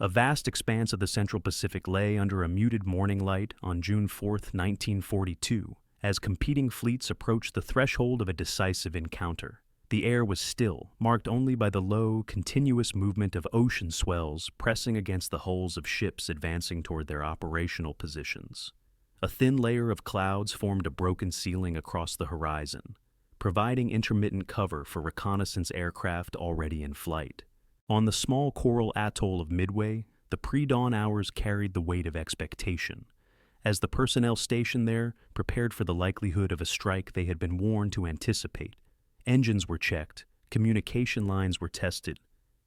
A vast expanse of the Central Pacific lay under a muted morning light on June 4, 1942, as competing fleets approached the threshold of a decisive encounter. The air was still, marked only by the low, continuous movement of ocean swells pressing against the hulls of ships advancing toward their operational positions. A thin layer of clouds formed a broken ceiling across the horizon, providing intermittent cover for reconnaissance aircraft already in flight. On the small coral atoll of Midway, the pre-dawn hours carried the weight of expectation, as the personnel stationed there prepared for the likelihood of a strike they had been warned to anticipate. Engines were checked, communication lines were tested,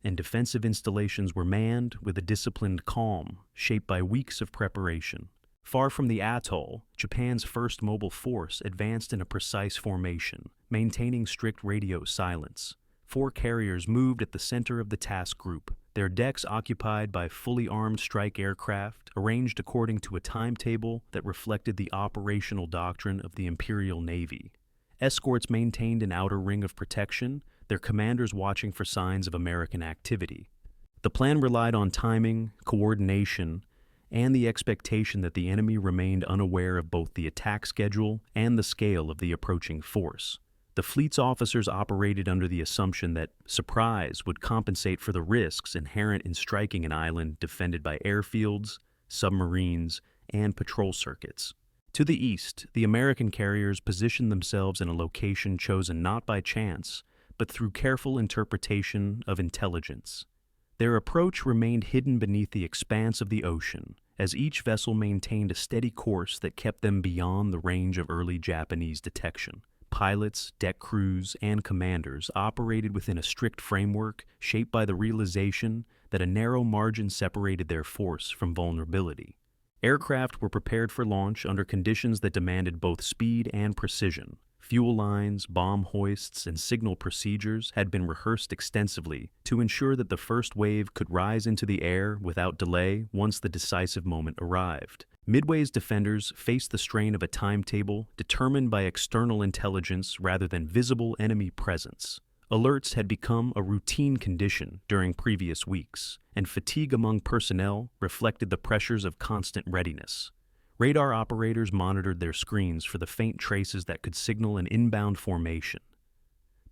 and defensive installations were manned with a disciplined calm shaped by weeks of preparation. Far from the atoll, Japan's first mobile force advanced in a precise formation, maintaining strict radio silence. 4 carriers moved at the center of the task group, their decks occupied by fully armed strike aircraft, arranged according to a timetable that reflected the operational doctrine of the Imperial Navy. Escorts maintained an outer ring of protection, their commanders watching for signs of American activity. The plan relied on timing, coordination, and the expectation that the enemy remained unaware of both the attack schedule and the scale of the approaching force. The fleet's officers operated under the assumption that surprise would compensate for the risks inherent in striking an island defended by airfields, submarines, and patrol circuits. To the east, the American carriers positioned themselves in a location chosen not by chance, but through careful interpretation of intelligence. Their approach remained hidden beneath the expanse of the ocean, as each vessel maintained a steady course that kept them beyond the range of early Japanese detection. Pilots, deck crews, and commanders operated within a strict framework shaped by the realization that a narrow margin separated their force from vulnerability. Aircraft were prepared for launch under conditions that demanded both speed and precision. Fuel lines, bomb hoists, and signal procedures had been rehearsed extensively to ensure that the first wave could rise into the air without delay once the decisive moment arrived. Midway's defenders faced the strain of a timetable determined by external intelligence rather than visible enemy presence. Alerts had become a routine condition during previous weeks, and fatigue among personnel reflected the pressures of constant readiness. Radar operators monitored their screens for the faint traces that could signal an inbound formation.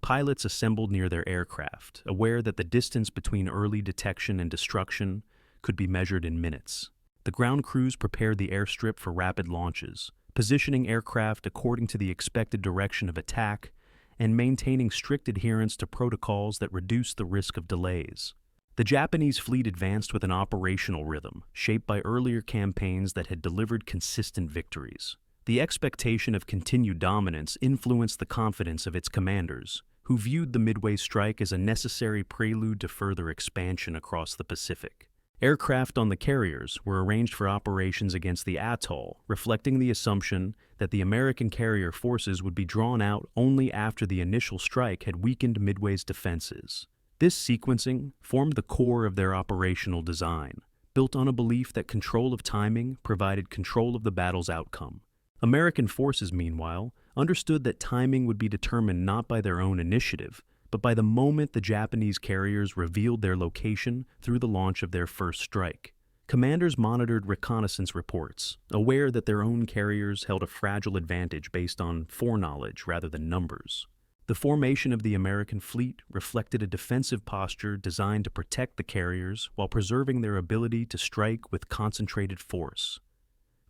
Pilots assembled near their aircraft, aware that the distance between early detection and destruction could be measured in minutes. The ground crews prepared the airstrip for rapid launches, positioning aircraft according to the expected direction of attack and maintaining strict adherence to protocols that reduced the risk of delays. The Japanese fleet advanced with an operational rhythm, shaped by earlier campaigns that had delivered consistent victories. The expectation of continued dominance influenced the confidence of its commanders, who viewed the Midway strike as a necessary prelude to further expansion across the Pacific. Aircraft on the carriers were arranged for operations against the atoll, reflecting the assumption that the American carrier forces would be drawn out only after the initial strike had weakened Midway's defenses. This sequencing formed the core of their operational design, built on a belief that control of timing provided control of the battle's outcome. American forces, meanwhile, understood that timing would be determined not by their own initiative, but by the moment the Japanese carriers revealed their location through the launch of their first strike. Commanders monitored reconnaissance reports, aware that their own carriers held a fragile advantage based on foreknowledge rather than numbers. The formation of the American fleet reflected a defensive posture designed to protect the carriers while preserving their ability to strike with concentrated force.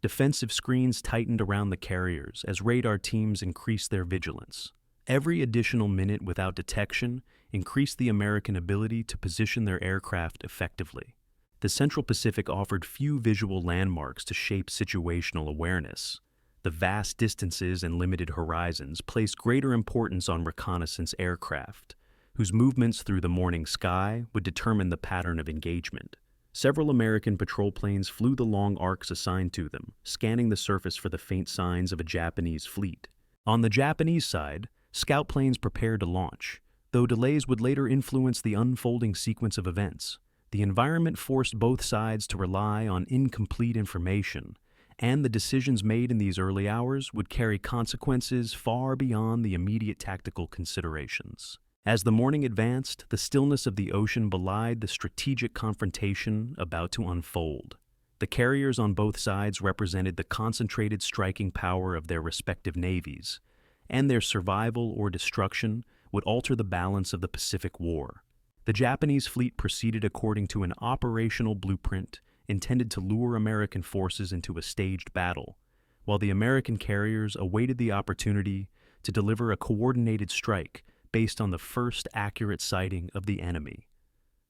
Defensive screens tightened around the carriers as radar teams increased their vigilance. Every additional minute without detection increased the American ability to position their aircraft effectively. The Central Pacific offered few visual landmarks to shape situational awareness. The vast distances and limited horizons placed greater importance on reconnaissance aircraft, whose movements through the morning sky would determine the pattern of engagement. Several American patrol planes flew the long arcs assigned to them, scanning the surface for the faint signs of a Japanese fleet. On the Japanese side, scout planes prepared to launch, though delays would later influence the unfolding sequence of events. The environment forced both sides to rely on incomplete information, and the decisions made in these early hours would carry consequences far beyond the immediate tactical considerations. As the morning advanced, the stillness of the ocean belied the strategic confrontation about to unfold. The carriers on both sides represented the concentrated striking power of their respective navies, and their survival or destruction would alter the balance of the Pacific War. The Japanese fleet proceeded according to an operational blueprint intended to lure American forces into a staged battle, while the American carriers awaited the opportunity to deliver a coordinated strike based on the first accurate sighting of the enemy.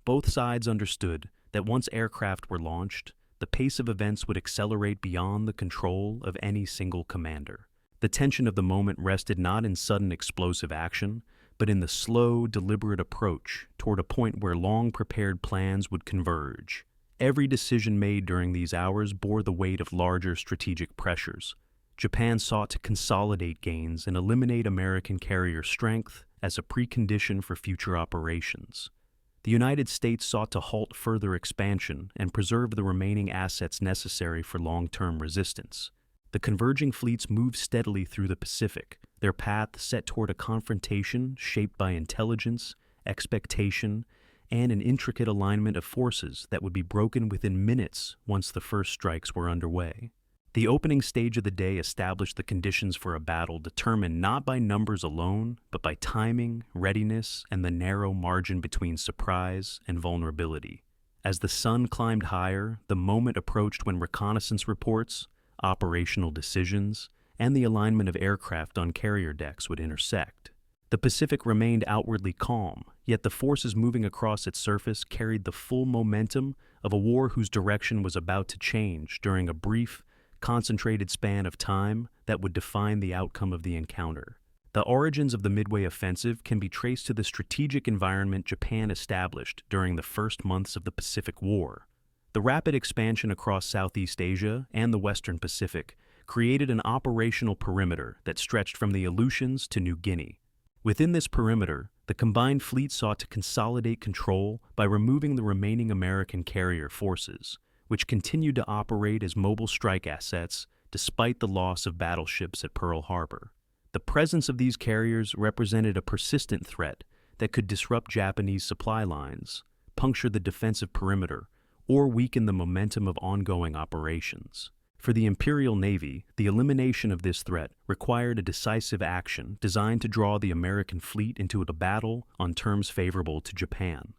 Both sides understood that once aircraft were launched, the pace of events would accelerate beyond the control of any single commander. The tension of the moment rested not in sudden explosive action, but in the slow, deliberate approach toward a point where long-prepared plans would converge. Every decision made during these hours bore the weight of larger strategic pressures. Japan sought to consolidate gains and eliminate American carrier strength as a precondition for future operations. The United States sought to halt further expansion and preserve the remaining assets necessary for long-term resistance. The converging fleets moved steadily through the Pacific, their path set toward a confrontation shaped by intelligence, expectation, and an intricate alignment of forces that would be broken within minutes once the first strikes were underway. The opening stage of the day established the conditions for a battle determined not by numbers alone, but by timing, readiness, and the narrow margin between surprise and vulnerability. As the sun climbed higher, the moment approached when reconnaissance reports, operational decisions, and the alignment of aircraft on carrier decks would intersect. The Pacific remained outwardly calm, yet the forces moving across its surface carried the full momentum of a war whose direction was about to change during a brief, concentrated span of time that would define the outcome of the encounter. The origins of the Midway Offensive can be traced to the strategic environment Japan established during the first months of the Pacific War. The rapid expansion across Southeast Asia and the Western Pacific created an operational perimeter that stretched from the Aleutians to New Guinea. Within this perimeter, the combined fleet sought to consolidate control by removing the remaining American carrier forces, which continued to operate as mobile strike assets despite the loss of battleships at Pearl Harbor. The presence of these carriers represented a persistent threat that could disrupt Japanese supply lines, puncture the defensive perimeter, or weaken the momentum of ongoing operations. For the Imperial Navy, the elimination of this threat required a decisive action designed to draw the American fleet into a battle on terms favorable to Japan.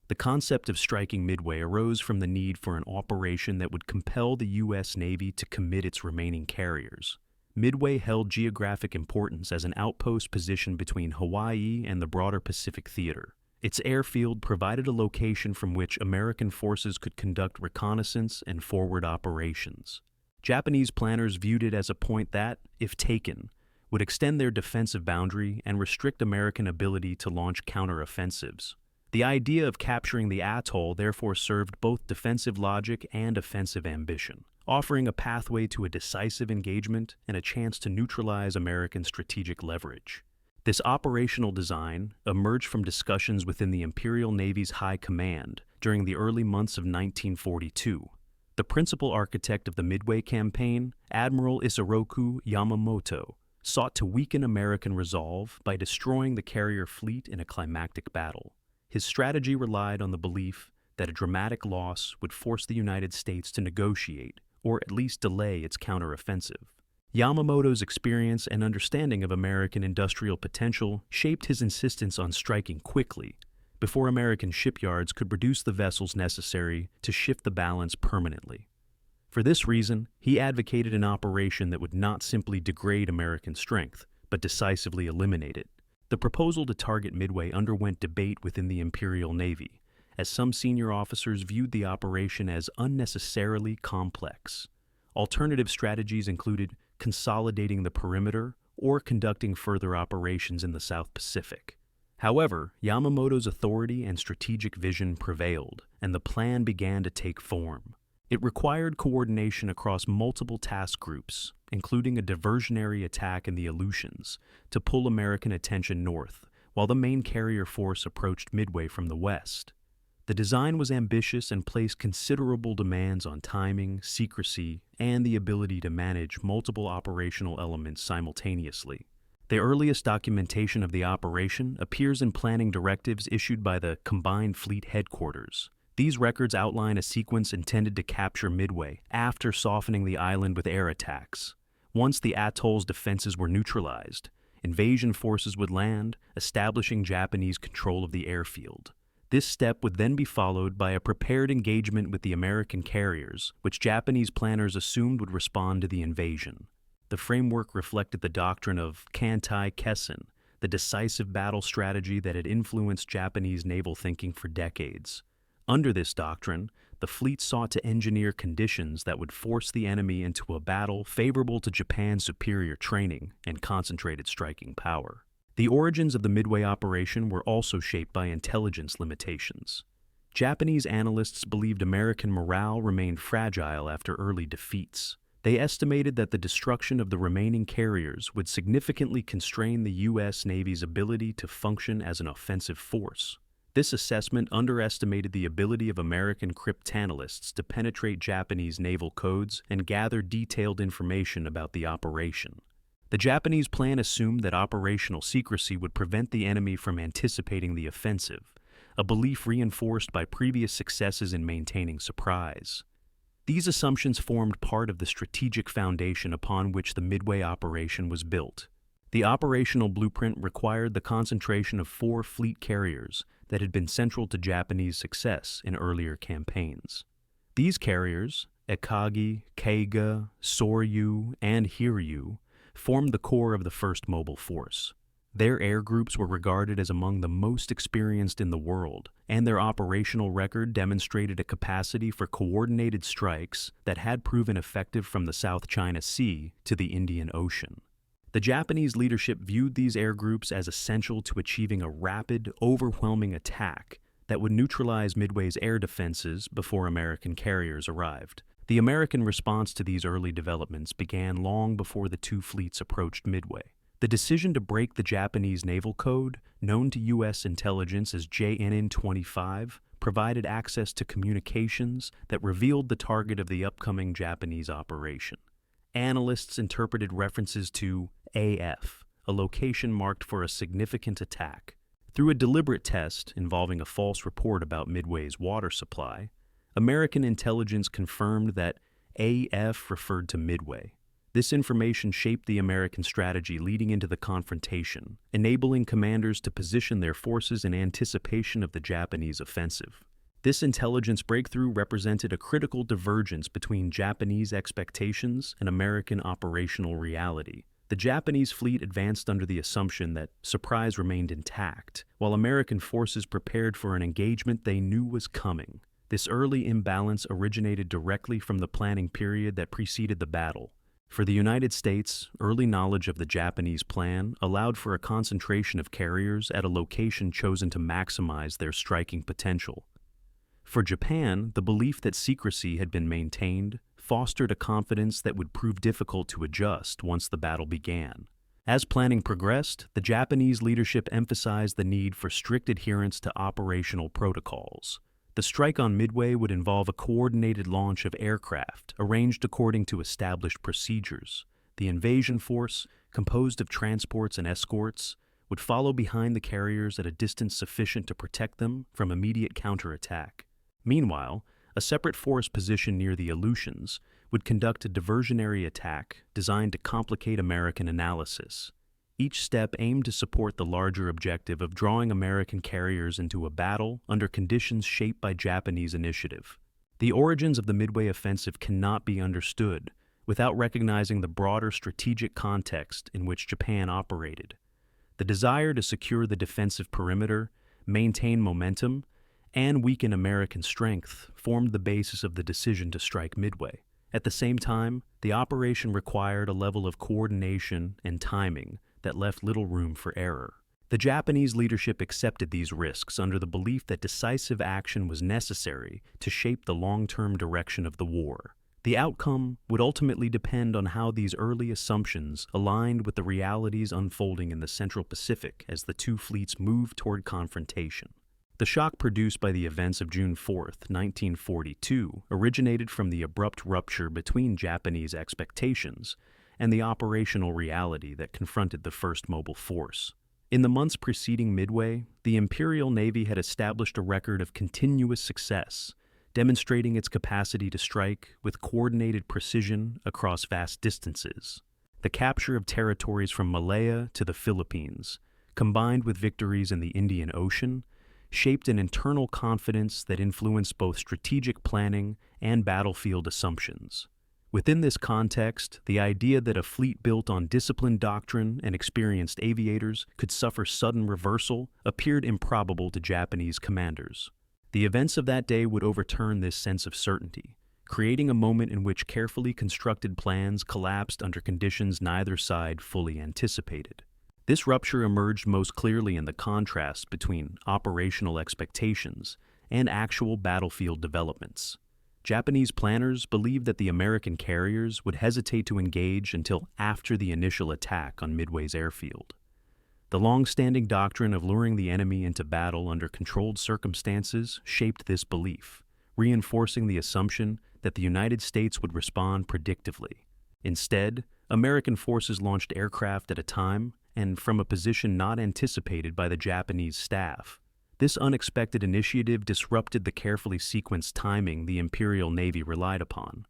The concept of striking Midway arose from the need for an operation that would compel the U.S. Navy to commit its remaining carriers. Midway held geographic importance as an outpost position between Hawaii and the broader Pacific theater. Its airfield provided a location from which American forces could conduct reconnaissance and forward operations. Japanese planners viewed it as a point that, if taken, would extend their defensive boundary and restrict American ability to launch counteroffensives. The idea of capturing the atoll therefore served both defensive logic and offensive ambition, offering a pathway to a decisive engagement and a chance to neutralize American strategic leverage. This operational design emerged from discussions within the Imperial Navy's High Command during the early months of 1942. The principal architect of the Midway campaign, Admiral Isoroku Yamamoto, sought to weaken American resolve by destroying the carrier fleet in a climactic battle. His strategy relied on the belief that a dramatic loss would force the United States to negotiate, or at least delay its counteroffensive. Yamamoto's experience and understanding of American industrial potential shaped his insistence on striking quickly, before American shipyards could produce the vessels necessary to shift the balance permanently. For this reason, he advocated an operation that would not simply degrade American strength, but decisively eliminate it. The proposal to target Midway underwent debate within the Imperial Navy, as some senior officers viewed the operation as unnecessarily complex. Alternative strategies included consolidating the perimeter or conducting further operations in the South Pacific. However, Yamamoto's authority and strategic vision prevailed, and the plan began to take form. It required coordination across multiple task groups, including a diversionary attack in the Aleutians, to pull American attention north, while the main carrier force approached Midway from the west. The design was ambitious and placed considerable demands on timing, secrecy, and the ability to manage multiple operational elements simultaneously. The earliest documentation of the operation appears in planning directives issued by the Combined Fleet Headquarters. These records outline a sequence intended to capture Midway after softening the island with air attacks. Once the atoll's defenses were neutralized, invasion forces would land, establishing Japanese control of the airfield. This step would then be followed by a prepared engagement with the American carriers, which Japanese planners assumed would respond to the invasion. The framework reflected the doctrine of Kantai Kessen, the decisive battle strategy that had influenced Japanese naval thinking for decades. Under this doctrine, the fleet sought to engineer conditions that would force the enemy into a battle favorable to Japan's superior training and concentrated striking power. The origins of the Midway operation were also shaped by intelligence limitations. Japanese analysts believed American morale remained fragile after early defeats. They estimated that the destruction of the remaining carriers would significantly constrain the U.S. Navy's ability to function as an offensive force. This assessment underestimated the ability of American cryptanalysts to penetrate Japanese naval codes and gather detailed information about the operation. The Japanese plan assumed that operational secrecy would prevent the enemy from anticipating the offensive, a belief reinforced by previous successes in maintaining surprise. These assumptions formed part of the strategic foundation upon which the Midway operation was built. The operational blueprint required the concentration of 4 fleet carriers that had been central to Japanese success in earlier campaigns. These carriers, Akagi, Keiga, Soryu, and Hiryu, formed the core of the first mobile force. Their air groups were regarded as among the most experienced in the world, and their operational record demonstrated a capacity for coordinated strikes that had proven effective from the South China Sea to the Indian Ocean. The Japanese leadership viewed these air groups as essential to achieving a rapid, overwhelming attack that would neutralize Midway's air defenses before American carriers arrived. The American response to these early developments began long before the two fleets approached Midway. The decision to break the Japanese naval code, known to U.S. intelligence as JNN-25, provided access to communications that revealed the target of the upcoming Japanese operation. Analysts interpreted references to AF, a location marked for a significant attack. Through a deliberate test involving a false report about Midway's water supply, American intelligence confirmed that AF referred to Midway. This information shaped the American strategy leading into the confrontation, enabling commanders to position their forces in anticipation of the Japanese offensive. This intelligence breakthrough represented a critical divergence between Japanese expectations and American operational reality. The Japanese fleet advanced under the assumption that surprise remained intact, while American forces prepared for an engagement they knew was coming. This early imbalance originated directly from the planning period that preceded the battle. For the United States, early knowledge of the Japanese plan allowed for a concentration of carriers at a location chosen to maximize their striking potential. For Japan, the belief that secrecy had been maintained fostered a confidence that would prove difficult to adjust once the battle began. As planning progressed, the Japanese leadership emphasized the need for strict adherence to operational protocols. The strike on Midway would involve a coordinated launch of aircraft, arranged according to established procedures. The invasion force, composed of transports and escorts, would follow behind the carriers at a distance sufficient to protect them from immediate counterattack. Meanwhile, a separate force positioned near the Aleutians would conduct a diversionary attack designed to complicate American analysis. Each step aimed to support the larger objective of drawing American carriers into a battle under conditions shaped by Japanese initiative. The origins of the Midway offensive cannot be understood without recognizing the broader strategic context in which Japan operated. The desire to secure the defensive perimeter, maintain momentum, and weaken American strength formed the basis of the decision to strike Midway. At the same time, the operation required a level of coordination and timing that left little room for error. The Japanese leadership accepted these risks under the belief that decisive action was necessary to shape the long-term direction of the war. The outcome would ultimately depend on how these early assumptions aligned with the realities unfolding in the Central Pacific as the two fleets moved toward confrontation. The shock produced by the events of June 4, 1942, originated from the abrupt rupture between Japanese expectations and the operational reality that confronted the first mobile force. In the months preceding Midway, the Imperial Navy had established a record of continuous success, demonstrating its capacity to strike with coordinated precision across vast distances. The capture of territories from Malaya to the Philippines, combined with victories in the Indian Ocean, shaped an internal confidence that influenced both strategic planning and battlefield assumptions. Within this context, the idea that a fleet built on disciplined doctrine and experienced aviators could suffer sudden reversal appeared improbable to Japanese commanders. The events of that day would overturn this sense of certainty, creating a moment in which carefully constructed plans collapsed under conditions neither side fully anticipated. This rupture emerged most clearly in the contrast between operational expectations and actual battlefield developments. Japanese planners believed that the American carriers would hesitate to engage until after the initial attack on Midway's airfield. The long-standing doctrine of luring the enemy into battle under controlled circumstances shaped this belief, reinforcing the assumption that the United States would respond predictively. Instead, American forces launched aircraft at a time and from a position not anticipated by the Japanese staff. This unexpected initiative disrupted the carefully sequenced timing the Imperial Navy relied upon.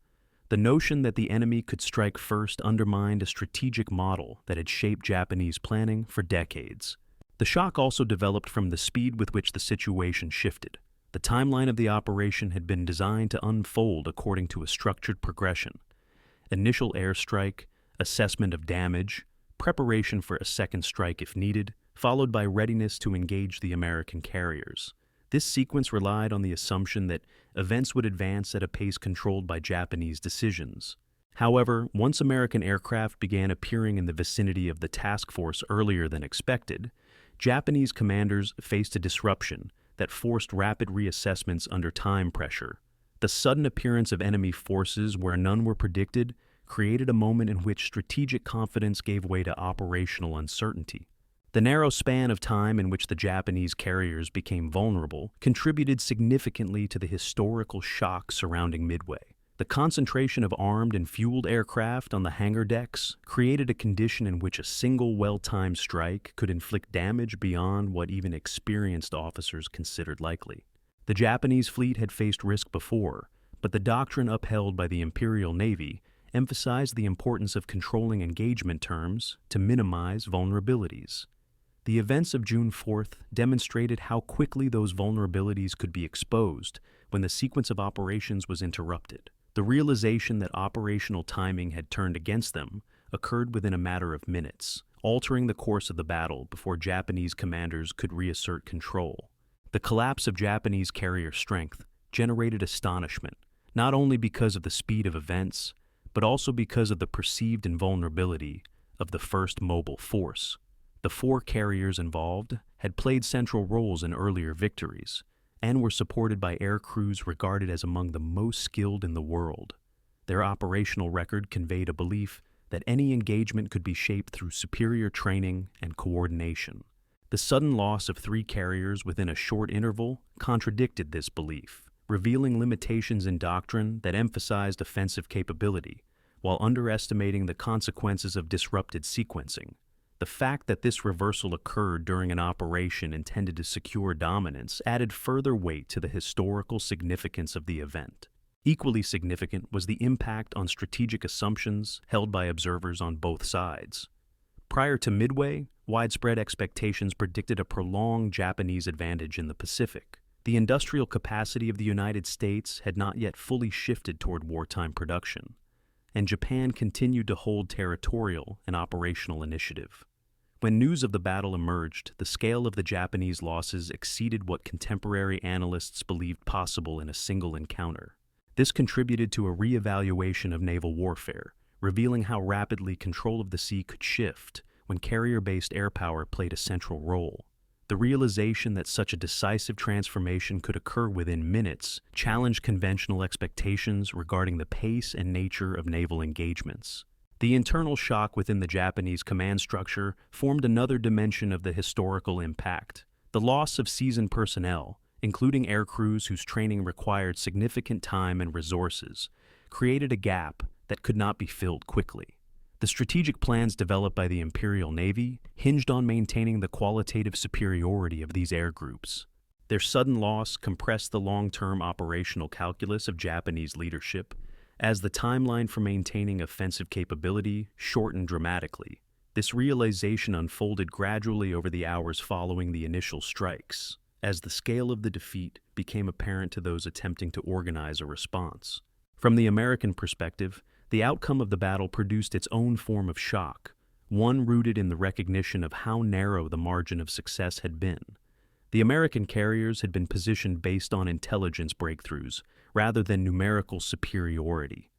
The notion that the enemy could strike first undermined a strategic model that had shaped Japanese planning for decades. The shock also developed from the speed with which the situation shifted. The timeline of the operation had been designed to unfold according to a structured progression: initial airstrike, assessment of damage, preparation for a second strike if needed, followed by readiness to engage the American carriers. This sequence relied on the assumption that events would advance at a pace controlled by Japanese decisions. However, once American aircraft began appearing in the vicinity of the task force earlier than expected, Japanese commanders faced a disruption that forced rapid reassessments under time pressure. The sudden appearance of enemy forces where none were predicted created a moment in which strategic confidence gave way to operational uncertainty. The narrow span of time in which the Japanese carriers became vulnerable contributed significantly to the historical shock surrounding Midway. The concentration of armed and fueled aircraft on the hangar decks created a condition in which a single well-timed strike could inflict damage beyond what even experienced officers considered likely. The Japanese fleet had faced risk before, but the doctrine upheld by the Imperial Navy emphasized the importance of controlling engagement terms to minimize vulnerabilities. The events of June 4th demonstrated how quickly those vulnerabilities could be exposed when the sequence of operations was interrupted. The realization that operational timing had turned against them occurred within a matter of minutes, altering the course of the battle before Japanese commanders could reassert control. The collapse of Japanese carrier strength generated astonishment, not only because of the speed of events, but also because of the perceived invulnerability of the first mobile force. The 4 carriers involved had played central roles in earlier victories and were supported by air crews regarded as among the most skilled in the world. Their operational record conveyed a belief that any engagement could be shaped through superior training and coordination. The sudden loss of 3 carriers within a short interval contradicted this belief, revealing limitations in doctrine that emphasized offensive capability while underestimating the consequences of disrupted sequencing. The fact that this reversal occurred during an operation intended to secure dominance added further weight to the historical significance of the event. Equally significant was the impact on strategic assumptions held by observers on both sides. Prior to Midway, widespread expectations predicted a prolonged Japanese advantage in the Pacific. The industrial capacity of the United States had not yet fully shifted toward wartime production, and Japan continued to hold territorial and operational initiative. When news of the battle emerged, the scale of the Japanese losses exceeded what contemporary analysts believed possible in a single encounter. This contributed to a re-evaluation of naval warfare, revealing how rapidly control of the sea could shift when carrier-based air power played a central role. The realization that such a decisive transformation could occur within minutes challenged conventional expectations regarding the pace and nature of naval engagements. The internal shock within the Japanese command structure formed another dimension of the historical impact. The loss of seasoned personnel, including air crews whose training required significant time and resources, created a gap that could not be filled quickly. The strategic plans developed by the Imperial Navy hinged on maintaining the qualitative superiority of these air groups. Their sudden loss compressed the long-term operational calculus of Japanese leadership, as the timeline for maintaining offensive capability shortened dramatically. This realization unfolded gradually over the hours following the initial strikes, as the scale of the defeat became apparent to those attempting to organize a response. From the American perspective, the outcome of the battle produced its own form of shock, one rooted in the recognition of how narrow the margin of success had been. The American carriers had been positioned based on intelligence breakthroughs rather than numerical superiority.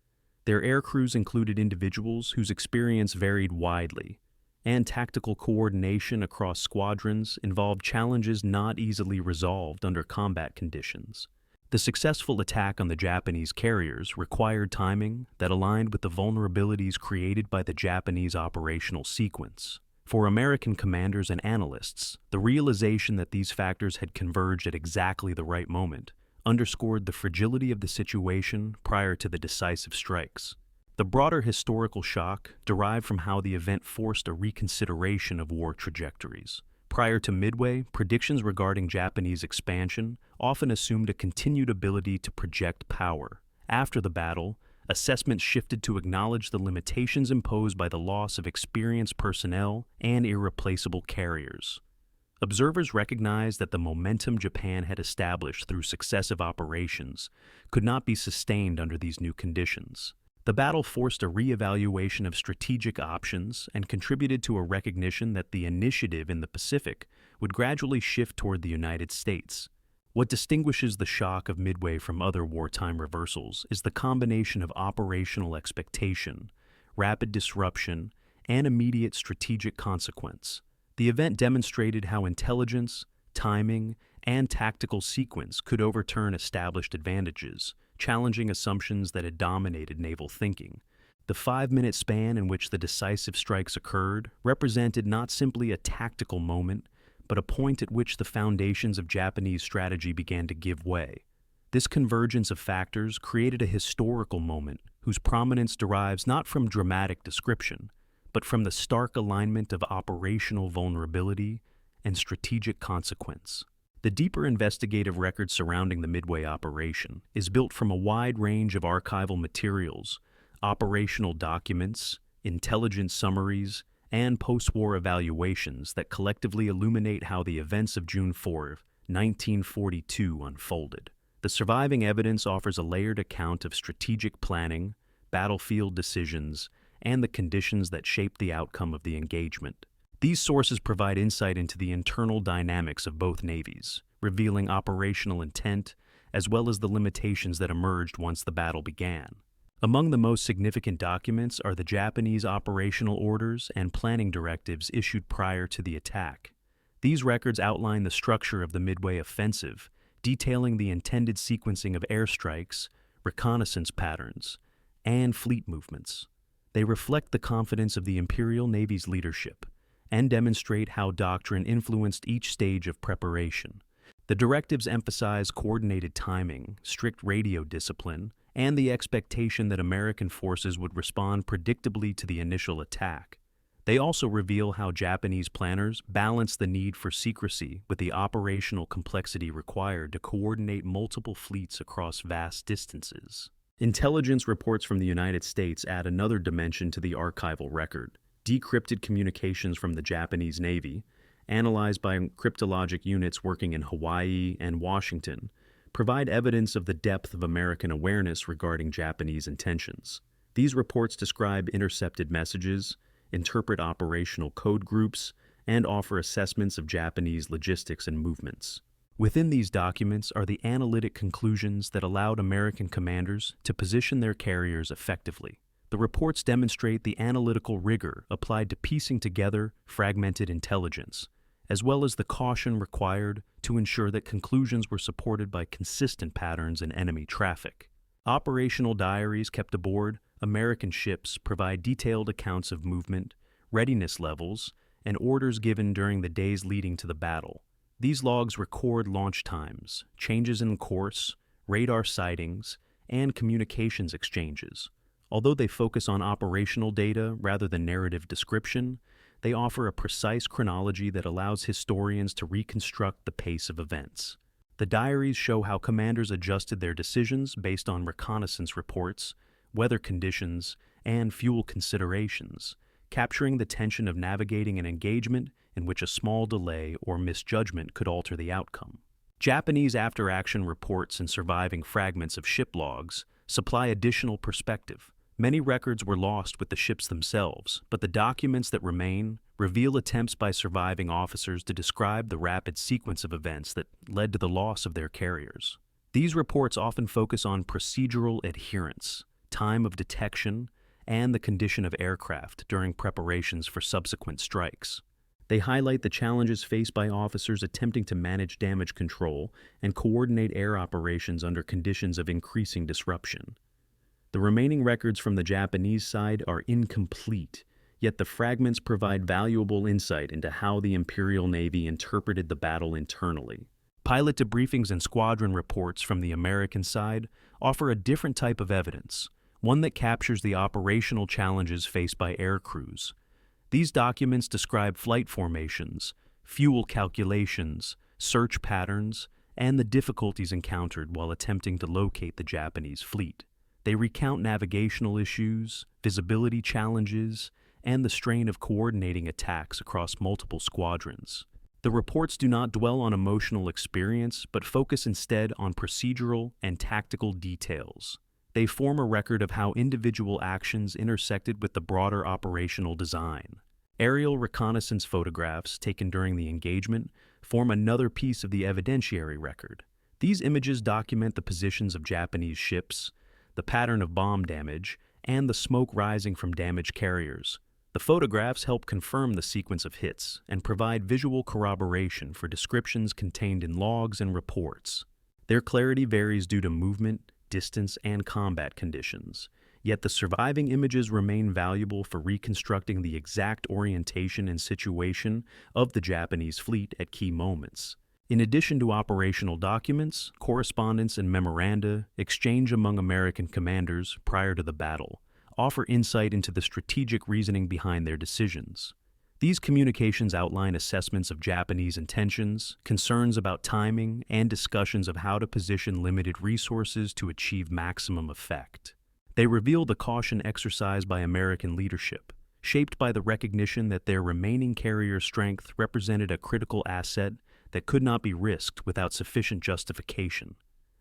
Their air crews included individuals whose experience varied widely, and tactical coordination across squadrons involved challenges not easily resolved under combat conditions. The successful attack on the Japanese carriers required timing that aligned with the vulnerabilities created by the Japanese operational sequence. For American commanders and analysts, the realization that these factors had converged at exactly the right moment underscored the fragility of the situation prior to the decisive strikes. The broader historical shock derived from how the event forced a reconsideration of war trajectories. Prior to Midway, predictions regarding Japanese expansion often assumed a continued ability to project power. After the battle, assessments shifted to acknowledge the limitations imposed by the loss of experienced personnel and irreplaceable carriers. Observers recognized that the momentum Japan had established through successive operations could not be sustained under these new conditions. The battle forced a re-evaluation of strategic options and contributed to a recognition that the initiative in the Pacific would gradually shift toward the United States. What distinguishes the shock of Midway from other wartime reversals is the combination of operational expectation, rapid disruption, and immediate strategic consequence. The event demonstrated how intelligence, timing, and tactical sequence could overturn established advantages, challenging assumptions that had dominated naval thinking. The 5-minute span in which the decisive strikes occurred represented not simply a tactical moment, but a point at which the foundations of Japanese strategy began to give way. This convergence of factors created a historical moment whose prominence derives not from dramatic description, but from the stark alignment of operational vulnerability and strategic consequence. The deeper investigative record surrounding the Midway operation is built from a wide range of archival materials, operational documents, intelligence summaries, and post-war evaluations that collectively illuminate how the events of June 4, 1942 unfolded. The surviving evidence offers a layered account of strategic planning, battlefield decisions, and the conditions that shaped the outcome of the engagement. These sources provide insight into the internal dynamics of both navies, revealing operational intent as well as the limitations that emerged once the battle began. Among the most significant documents are the Japanese operational orders and planning directives issued prior to the attack. These records outline the structure of the Midway offensive, detailing the intended sequencing of airstrikes, reconnaissance patterns, and fleet movements. They reflect the confidence of the Imperial Navy's leadership and demonstrate how doctrine influenced each stage of preparation. The directives emphasize coordinated timing, strict radio discipline, and the expectation that American forces would respond predictably to the initial attack. They also reveal how Japanese planners balanced the need for secrecy with the operational complexity required to coordinate multiple fleets across vast distances. Intelligence reports from the United States add another dimension to the archival record. Decrypted communications from the Japanese Navy, analyzed by cryptologic units working in Hawaii and Washington, provide evidence of the depth of American awareness regarding Japanese intentions. These reports describe intercepted messages, interpret operational code groups, and offer assessments of Japanese logistics and movements. Within these documents are the analytic conclusions that allowed American commanders to position their carriers effectively. The reports demonstrate the analytical rigor applied to piecing together fragmented intelligence, as well as the caution required to ensure that conclusions were supported by consistent patterns in enemy traffic. Operational diaries kept aboard American ships provide detailed accounts of movement, readiness levels, and orders given during the days leading to the battle. These logs record launch times, changes in course, radar sightings, and communications exchanges, Although they focus on operational data rather than narrative description, they offer a precise chronology that allows historians to reconstruct the pace of events. The diaries show how commanders adjusted their decisions based on reconnaissance reports, weather conditions, and fuel considerations, capturing the tension of navigating an engagement in which a small delay or misjudgment could alter the outcome. Japanese after-action reports and surviving fragments of ship logs supply additional perspective. Many records were lost with the ships themselves, but the documents that remain reveal attempts by surviving officers to describe the rapid sequence of events that led to the loss of their carriers. These reports often focus on procedural adherence, time of detection, and the condition of aircraft during preparations for subsequent strikes. They highlight the challenges faced by officers attempting to manage damage control and coordinate air operations under conditions of increasing disruption. The remaining records from the Japanese side are incomplete, yet the fragments provide valuable insight into how the Imperial Navy interpreted the battle internally. Pilot debriefings and squadron reports from the American side offer a different type of evidence, one that captures the operational challenges faced by air crews. These documents describe flight formations, fuel calculations, search patterns, and the difficulties encountered while attempting to locate the Japanese fleet. They recount navigational issues, visibility challenges, and the strain of coordinating attacks across multiple squadrons. The reports do not dwell on emotional experience, but focus instead on procedural and tactical details. They form a record of how individual actions intersected with the broader operational design. Aerial reconnaissance photographs taken during the engagement form another piece of the evidentiary record. These images document the positions of Japanese ships, the pattern of bomb damage, and the smoke rising from damaged carriers. The photographs help confirm the sequence of hits and provide visual corroboration for descriptions contained in logs and reports. Their clarity varies due to movement, distance, and combat conditions, yet the surviving images remain valuable for reconstructing the exact orientation and situation of the Japanese fleet at key moments. In addition to operational documents, correspondence and memoranda exchanged among American commanders prior to the battle offer insight into the strategic reasoning behind their decisions. These communications outline assessments of Japanese intentions, concerns about timing, and discussions of how to position limited resources to achieve maximum effect. They reveal the caution exercised by American leadership, shaped by the recognition that their remaining carrier strength represented a critical asset that could not be risked without sufficient justification.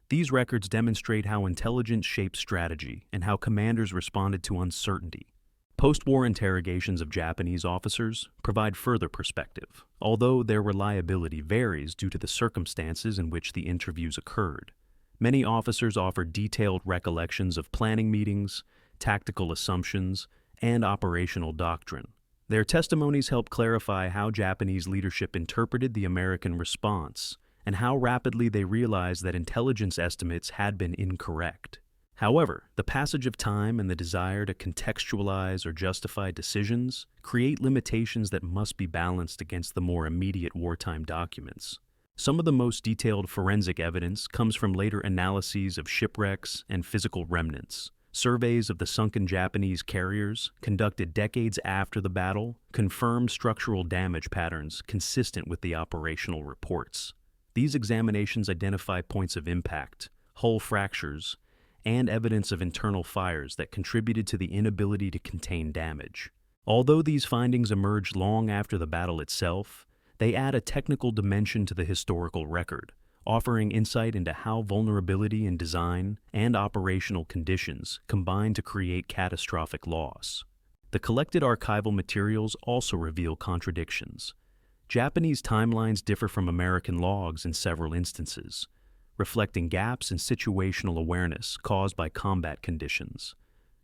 These records demonstrate how intelligence shaped strategy and how commanders responded to uncertainty. Post-war interrogations of Japanese officers provide further perspective, although their reliability varies due to the circumstances in which the interviews occurred. Many officers offer detailed recollections of planning meetings, tactical assumptions, and operational doctrine. Their testimonies help clarify how Japanese leadership interpreted the American response and how rapidly they realized that intelligence estimates had been incorrect. However, the passage of time and the desire to contextualize or justify decisions create limitations that must be balanced against the more immediate wartime documents. Some of the most detailed forensic evidence comes from later analyses of shipwrecks and physical remnants. Surveys of the sunken Japanese carriers, conducted decades after the battle, confirm structural damage patterns consistent with the operational reports. These examinations identify points of impact, hull fractures, and evidence of internal fires that contributed to the inability to contain damage. Although these findings emerged long after the battle itself, they add a technical dimension to the historical record, offering insight into how vulnerability in design and operational conditions combine to create catastrophic loss. The collected archival materials also reveal contradictions. Japanese timelines differ from American logs in several instances, reflecting gaps in situational awareness caused by combat conditions.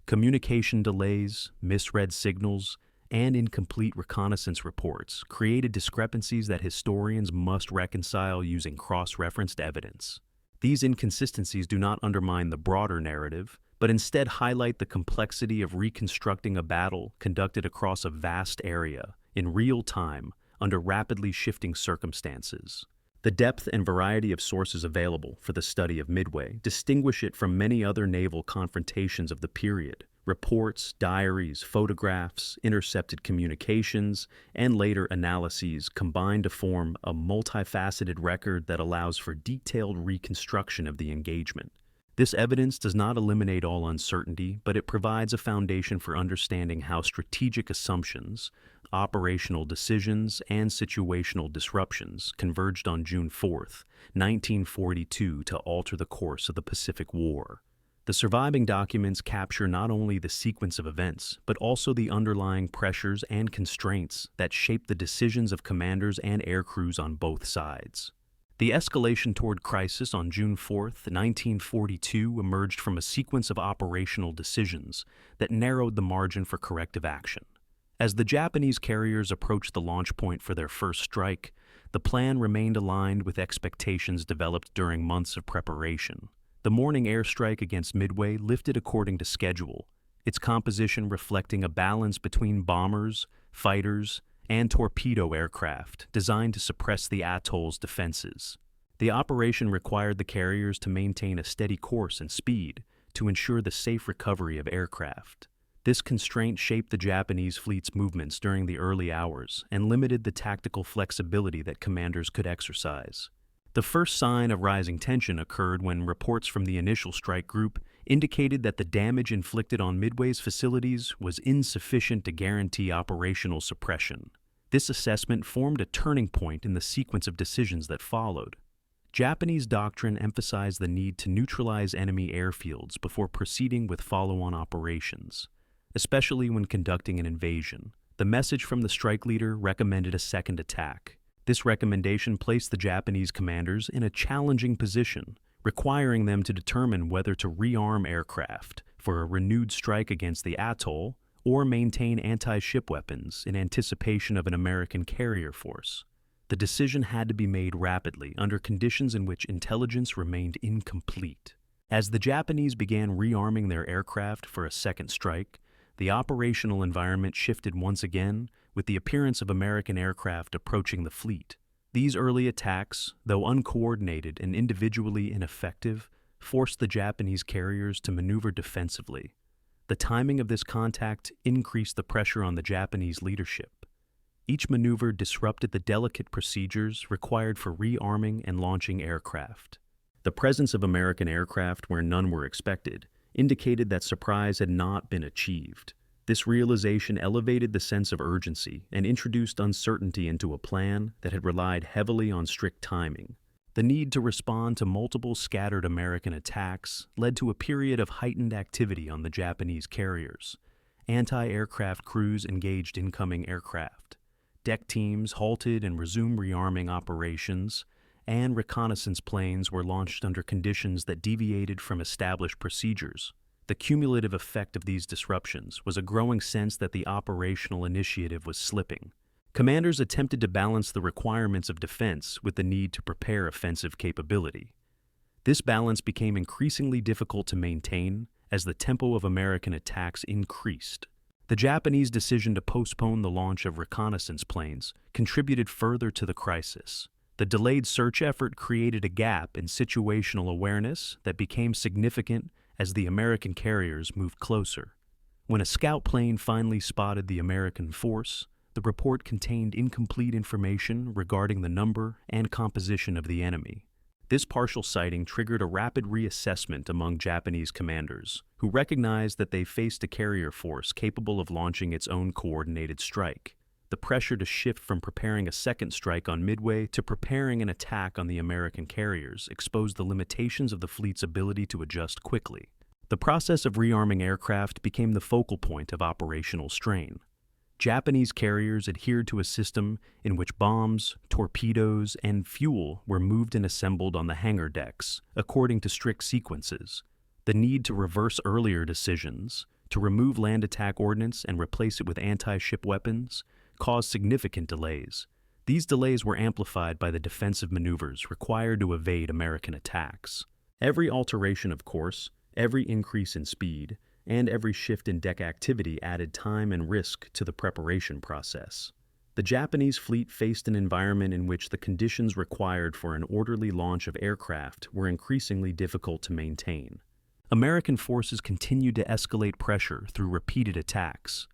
Communication delays, misread signals, and incomplete reconnaissance reports created discrepancies that historians must reconcile using cross-referenced evidence. These inconsistencies do not undermine the broader narrative, but instead highlight the complexity of reconstructing a battle conducted across a vast area, in real time, under rapidly shifting circumstances. The depth and variety of sources available for the study of Midway distinguish it from many other naval confrontations of the period, Reports, diaries, photographs, intercepted communications, and later analyses combine to form a multifaceted record that allows for detailed reconstruction of the engagement. This evidence does not eliminate all uncertainty, but it provides a foundation for understanding how strategic assumptions, operational decisions, and situational disruptions converged on June 4, 1942 to alter the course of the Pacific War. The surviving documents capture not only the sequence of events, but also the underlying pressures and constraints that shape the decisions of commanders and air crews on both sides. The escalation toward crisis on June 4, 1942 emerged from a sequence of operational decisions that narrowed the margin for corrective action. As the Japanese carriers approached the launch point for their first strike, the plan remained aligned with expectations developed during months of preparation. The morning airstrike against Midway lifted according to schedule, its composition reflecting a balance between bombers, fighters, and torpedo aircraft designed to suppress the atoll's defenses. The operation required the carriers to maintain a steady course and speed to ensure the safe recovery of aircraft. This constraint shaped the Japanese fleet's movements during the early hours and limited the tactical flexibility that commanders could exercise. The first sign of rising tension occurred when reports from the initial strike group indicated that the damage inflicted on Midway's facilities was insufficient to guarantee operational suppression. This assessment formed a turning point in the sequence of decisions that followed. Japanese doctrine emphasized the need to neutralize enemy airfields before proceeding with follow-on operations, especially when conducting an invasion. The message from the strike leader recommended a second attack. This recommendation placed the Japanese commanders in a challenging position, requiring them to determine whether to rearm aircraft for a renewed strike against the atoll or maintain anti-ship weapons in anticipation of an American carrier force. The decision had to be made rapidly under conditions in which intelligence remained incomplete. As the Japanese began rearming their aircraft for a second strike, the operational environment shifted once again, with the appearance of American aircraft approaching the fleet. These early attacks, though uncoordinated and individually ineffective, forced the Japanese carriers to maneuver defensively. The timing of this contact increased the pressure on the Japanese leadership. Each maneuver disrupted the delicate procedures required for rearming and launching aircraft. The presence of American aircraft where none were expected indicated that surprise had not been achieved. This realization elevated the sense of urgency and introduced uncertainty into a plan that had relied heavily on strict timing. The need to respond to multiple scattered American attacks led to a period of heightened activity on the Japanese carriers. Anti-aircraft crews engaged incoming aircraft. Deck teams halted and resumed rearming operations, and reconnaissance planes were launched under conditions that deviated from established procedures. The cumulative effect of these disruptions was a growing sense that the operational initiative was slipping. Commanders attempted to balance the requirements of defense with the need to prepare offensive capability. This balance became increasingly difficult to maintain as the tempo of American attacks increased. The Japanese decision to postpone the launch of reconnaissance planes contributed further to the crisis. The delayed search effort created a gap in situational awareness that became significant as the American carriers moved closer. When a scout plane finally spotted the American force, the report contained incomplete information regarding the number and composition of the enemy. This partial sighting triggered a rapid reassessment among Japanese commanders, who recognized that they faced a carrier force capable of launching its own coordinated strike. The pressure to shift from preparing a second strike on Midway to preparing an attack on the American carriers exposed the limitations of the fleet's ability to adjust quickly. The process of rearming aircraft became the focal point of operational strain. Japanese carriers adhered to a system in which bombs, torpedoes, and fuel were moved and assembled on the hangar decks, according to strict sequences. The need to reverse earlier decisions, to remove land attack ordnance and replace it with anti-ship weapons, caused significant delays. These delays were amplified by the defensive maneuvers required to evade American attacks. Every alteration of course, every increase in speed, and every shift in deck activity added time and risk to the preparation process. The Japanese fleet faced an environment in which the conditions required for an orderly launch of aircraft were increasingly difficult to maintain. American forces continued to escalate pressure through repeated attacks.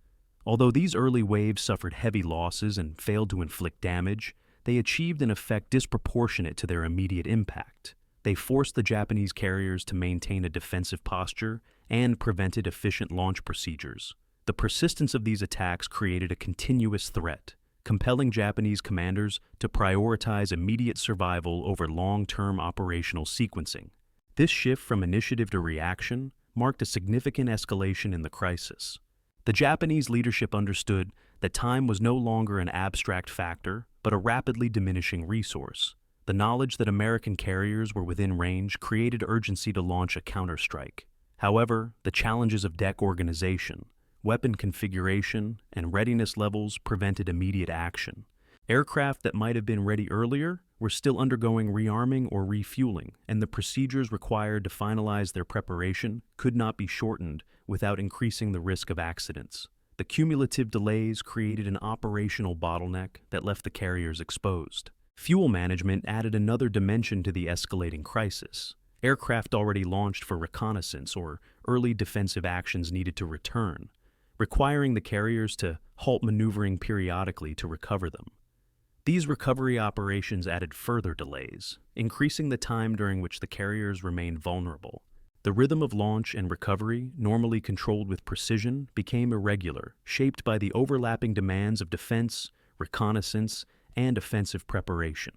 Although these early waves suffered heavy losses and failed to inflict damage, they achieved an effect disproportionate to their immediate impact. They forced the Japanese carriers to maintain a defensive posture and prevented efficient launch procedures. The persistence of these attacks created a continuous threat, compelling Japanese commanders to prioritize immediate survival over long-term operational sequencing. This shift from initiative to reaction marked a significant escalation in the crisis. The Japanese leadership understood that time was no longer an abstract factor, but a rapidly diminishing resource. The knowledge that American carriers were within range created urgency to launch a counterstrike. However, the challenges of deck organization, weapon configuration, and readiness levels prevented immediate action. Aircraft that might have been ready earlier were still undergoing rearming or refueling, and the procedures required to finalize their preparation could not be shortened without increasing the risk of accidents. The cumulative delays created an operational bottleneck that left the carriers exposed. Fuel management added another dimension to the escalating crisis. Aircraft already launched for reconnaissance or early defensive actions needed to return, requiring the carriers to halt maneuvering periodically to recover them. These recovery operations added further delays, increasing the time during which the carriers remained vulnerable. The rhythm of launch and recovery, normally controlled with precision, became irregular, shaped by the overlapping demands of defense, reconnaissance, and offensive preparation.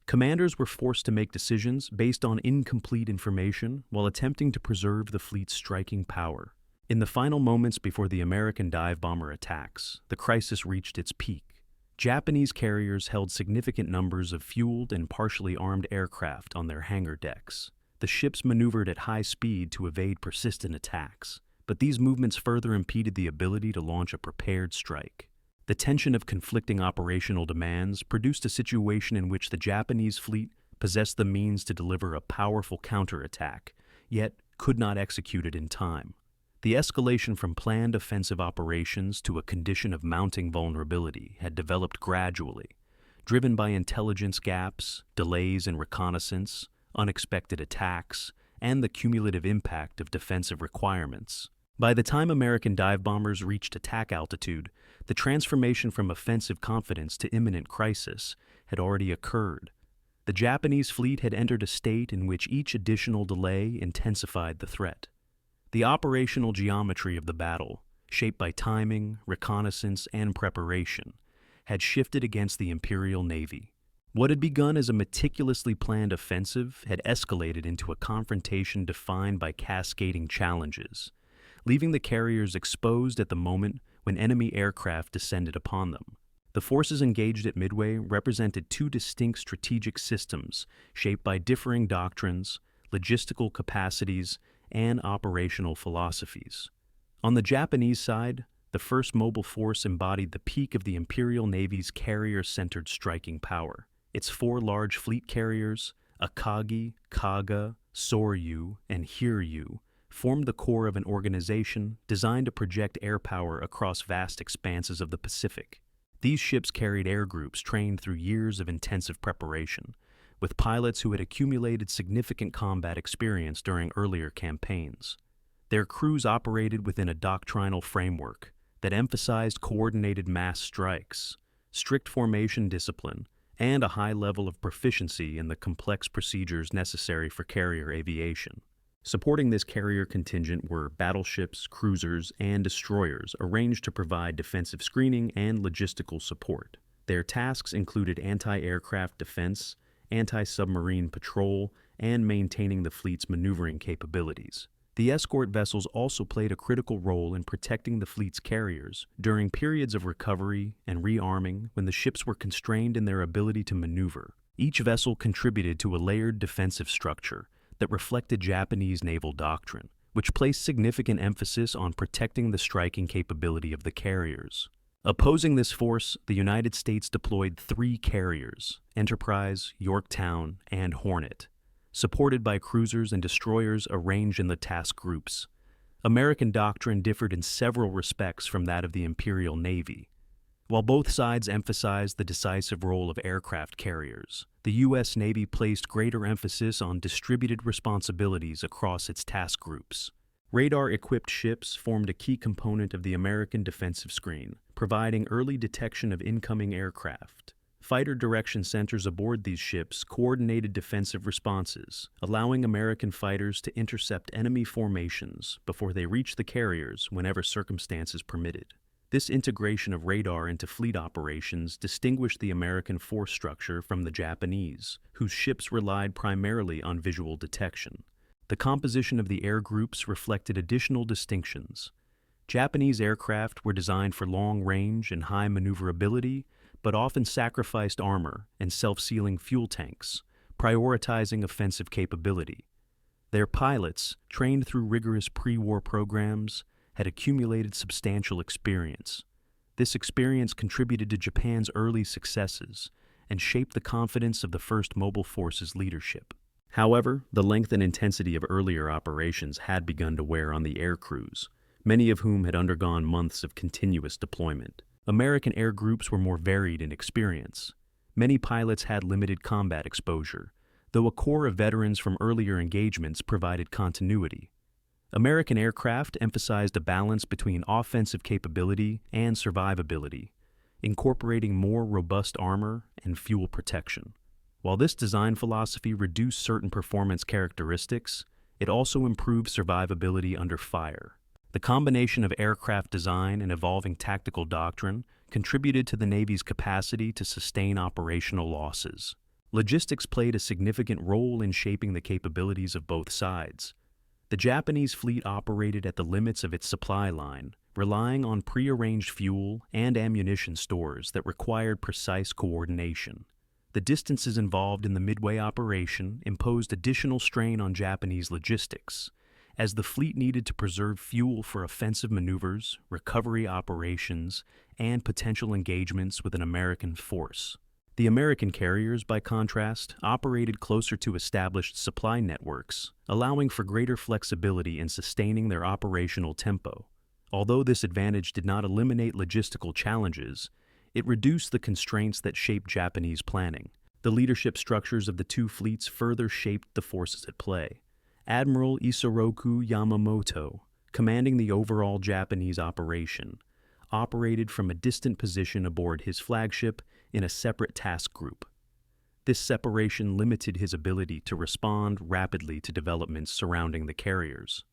Commanders were forced to make decisions based on incomplete information while attempting to preserve the fleet's striking power. In the final moments before the American dive bomber attacks, the crisis reached its peak. Japanese carriers held significant numbers of fueled and partially armed aircraft on their hangar decks. The ships maneuvered at high speed to evade persistent attacks, but these movements further impeded the ability to launch a prepared strike. The tension of conflicting operational demands produced a situation in which the Japanese fleet possessed the means to deliver a powerful counterattack, yet could not execute it in time. The escalation from planned offensive operations to a condition of mounting vulnerability had developed gradually, driven by intelligence gaps, delays in reconnaissance, unexpected attacks, and the cumulative impact of defensive requirements. By the time American dive bombers reached attack altitude, the transformation from offensive confidence to imminent crisis had already occurred. The Japanese fleet had entered a state in which each additional delay intensified the threat. The operational geometry of the battle, shaped by timing, reconnaissance, and preparation, had shifted against the Imperial Navy. What had begun as a meticulously planned offensive had escalated into a confrontation defined by cascading challenges, leaving the carriers exposed at the moment when enemy aircraft descended upon them. The forces engaged at Midway represented two distinct strategic systems shaped by differing doctrines, logistical capacities, and operational philosophies. On the Japanese side, the first mobile force embodied the peak of the Imperial Navy's carrier-centered striking power. Its four large fleet carriers, Akagi, Kaga, Soryu, and Hiryu, formed the core of an organization designed to project air power across vast expanses of the Pacific. These ships carried air groups trained through years of intensive preparation, with pilots who had accumulated significant combat experience during earlier campaigns. Their crews operated within a doctrinal framework that emphasized coordinated mass strikes, strict formation discipline, and a high level of proficiency in the complex procedures necessary for carrier aviation. Supporting this carrier contingent were battleships, cruisers, and destroyers arranged to provide defensive screening and logistical support. Their tasks included anti-aircraft defense, anti-submarine patrol, and maintaining the fleet's maneuvering capabilities. The escort vessels also played a critical role in protecting the fleet's carriers during periods of recovery and rearming when the ships were constrained in their ability to maneuver. Each vessel contributed to a layered defensive structure that reflected Japanese naval doctrine, which placed significant emphasis on protecting the striking capability of the carriers. Opposing this force, the United States deployed 3 carriers, Enterprise, Yorktown, and Hornet, supported by cruisers and destroyers arranged in the task groups. American doctrine differed in several respects from that of the Imperial Navy. While both sides emphasized the decisive role of aircraft carriers, the U.S. Navy placed greater emphasis on distributed responsibilities across its task groups. Radar-equipped ships formed a key component of the American defensive screen, providing early detection of incoming aircraft. Fighter direction centers aboard these ships coordinated defensive responses, allowing American fighters to intercept enemy formations before they reached the carriers whenever circumstances permitted. This integration of radar into fleet operations distinguished the American force structure from the Japanese, whose ships relied primarily on visual detection. The composition of the air groups reflected additional distinctions. Japanese aircraft were designed for long range and high maneuverability, but often sacrificed armor and self-sealing fuel tanks, prioritizing offensive capability. Their pilots, trained through rigorous pre-war programs, had accumulated substantial experience. This experience contributed to Japan's early successes and shaped the confidence of the First Mobile Force's leadership. However, the length and intensity of earlier operations had begun to wear on the air crews, many of whom had undergone months of continuous deployment. American air groups were more varied in experience. Many pilots had limited combat exposure, though a core of veterans from earlier engagements provided continuity. American aircraft emphasized a balance between offensive capability and survivability, incorporating more robust armor and fuel protection. While this design philosophy reduced certain performance characteristics, it also improved survivability under fire. The combination of aircraft design and evolving tactical doctrine contributed to the Navy's capacity to sustain operational losses. Logistics played a significant role in shaping the capabilities of both sides. The Japanese fleet operated at the limits of its supply line, relying on prearranged fuel and ammunition stores that required precise coordination. The distances involved in the Midway operation imposed additional strain on Japanese logistics, as the fleet needed to preserve fuel for offensive maneuvers, recovery operations, and potential engagements with an American force. The American carriers, by contrast, operated closer to established supply networks, allowing for greater flexibility in sustaining their operational tempo. Although this advantage did not eliminate logistical challenges, it reduced the constraints that shaped Japanese planning. The leadership structures of the two fleets further shaped the forces at play. Admiral Isoroku Yamamoto, commanding the overall Japanese operation, operated from a distant position aboard his flagship in a separate task group. This separation limited his ability to respond rapidly to developments surrounding the carriers.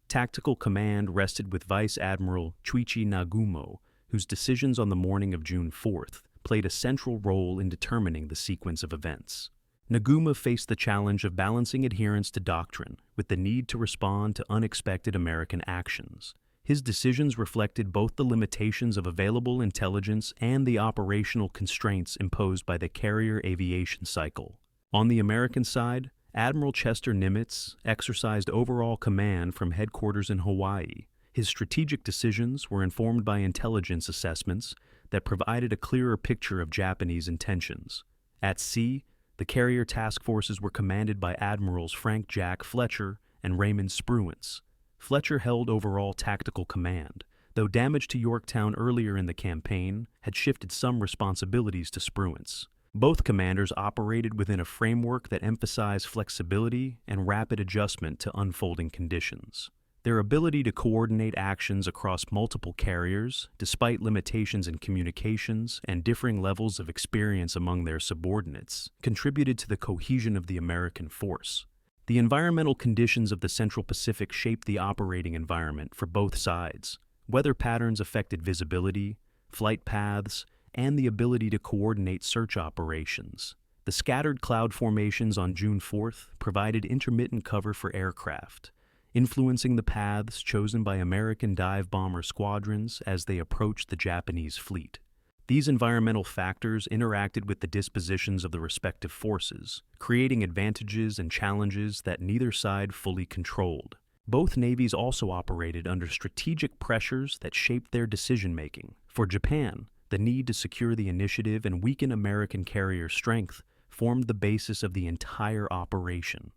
Tactical command rested with Vice Admiral Chuichi Nagumo, whose decisions on the morning of June 4th played a central role in determining the sequence of events. Nagumo faced the challenge of balancing adherence to doctrine with the need to respond to unexpected American actions. His decisions reflected both the limitations of available intelligence and the operational constraints imposed by the carrier aviation cycle. On the American side, Admiral Chester Nimitz exercised overall command from headquarters in Hawaii. His strategic decisions were informed by intelligence assessments that provided a clearer picture of Japanese intentions. At sea, the carrier task forces were commanded by Admirals Frank Jack Fletcher and Raymond Spruance. Fletcher held overall tactical command, though damage to Yorktown earlier in the campaign had shifted some responsibilities to Spruance. Both commanders operated within a framework that emphasized flexibility and rapid adjustment to unfolding conditions. Their ability to coordinate actions across multiple carriers, despite limitations in communications and differing levels of experience among their subordinates, contributed to the cohesion of the American force. The environmental conditions of the Central Pacific shaped the operating environment for both sides. Weather patterns affected visibility, flight paths, and the ability to coordinate search operations. The scattered cloud formations on June 4th provided intermittent cover for aircraft, influencing the paths chosen by American dive bomber squadrons as they approached the Japanese fleet. These environmental factors interacted with the dispositions of the respective forces, creating advantages and challenges that neither side fully controlled. Both navies also operated under strategic pressures that shaped their decision-making. For Japan, the need to secure the initiative and weaken American carrier strength formed the basis of the entire operation.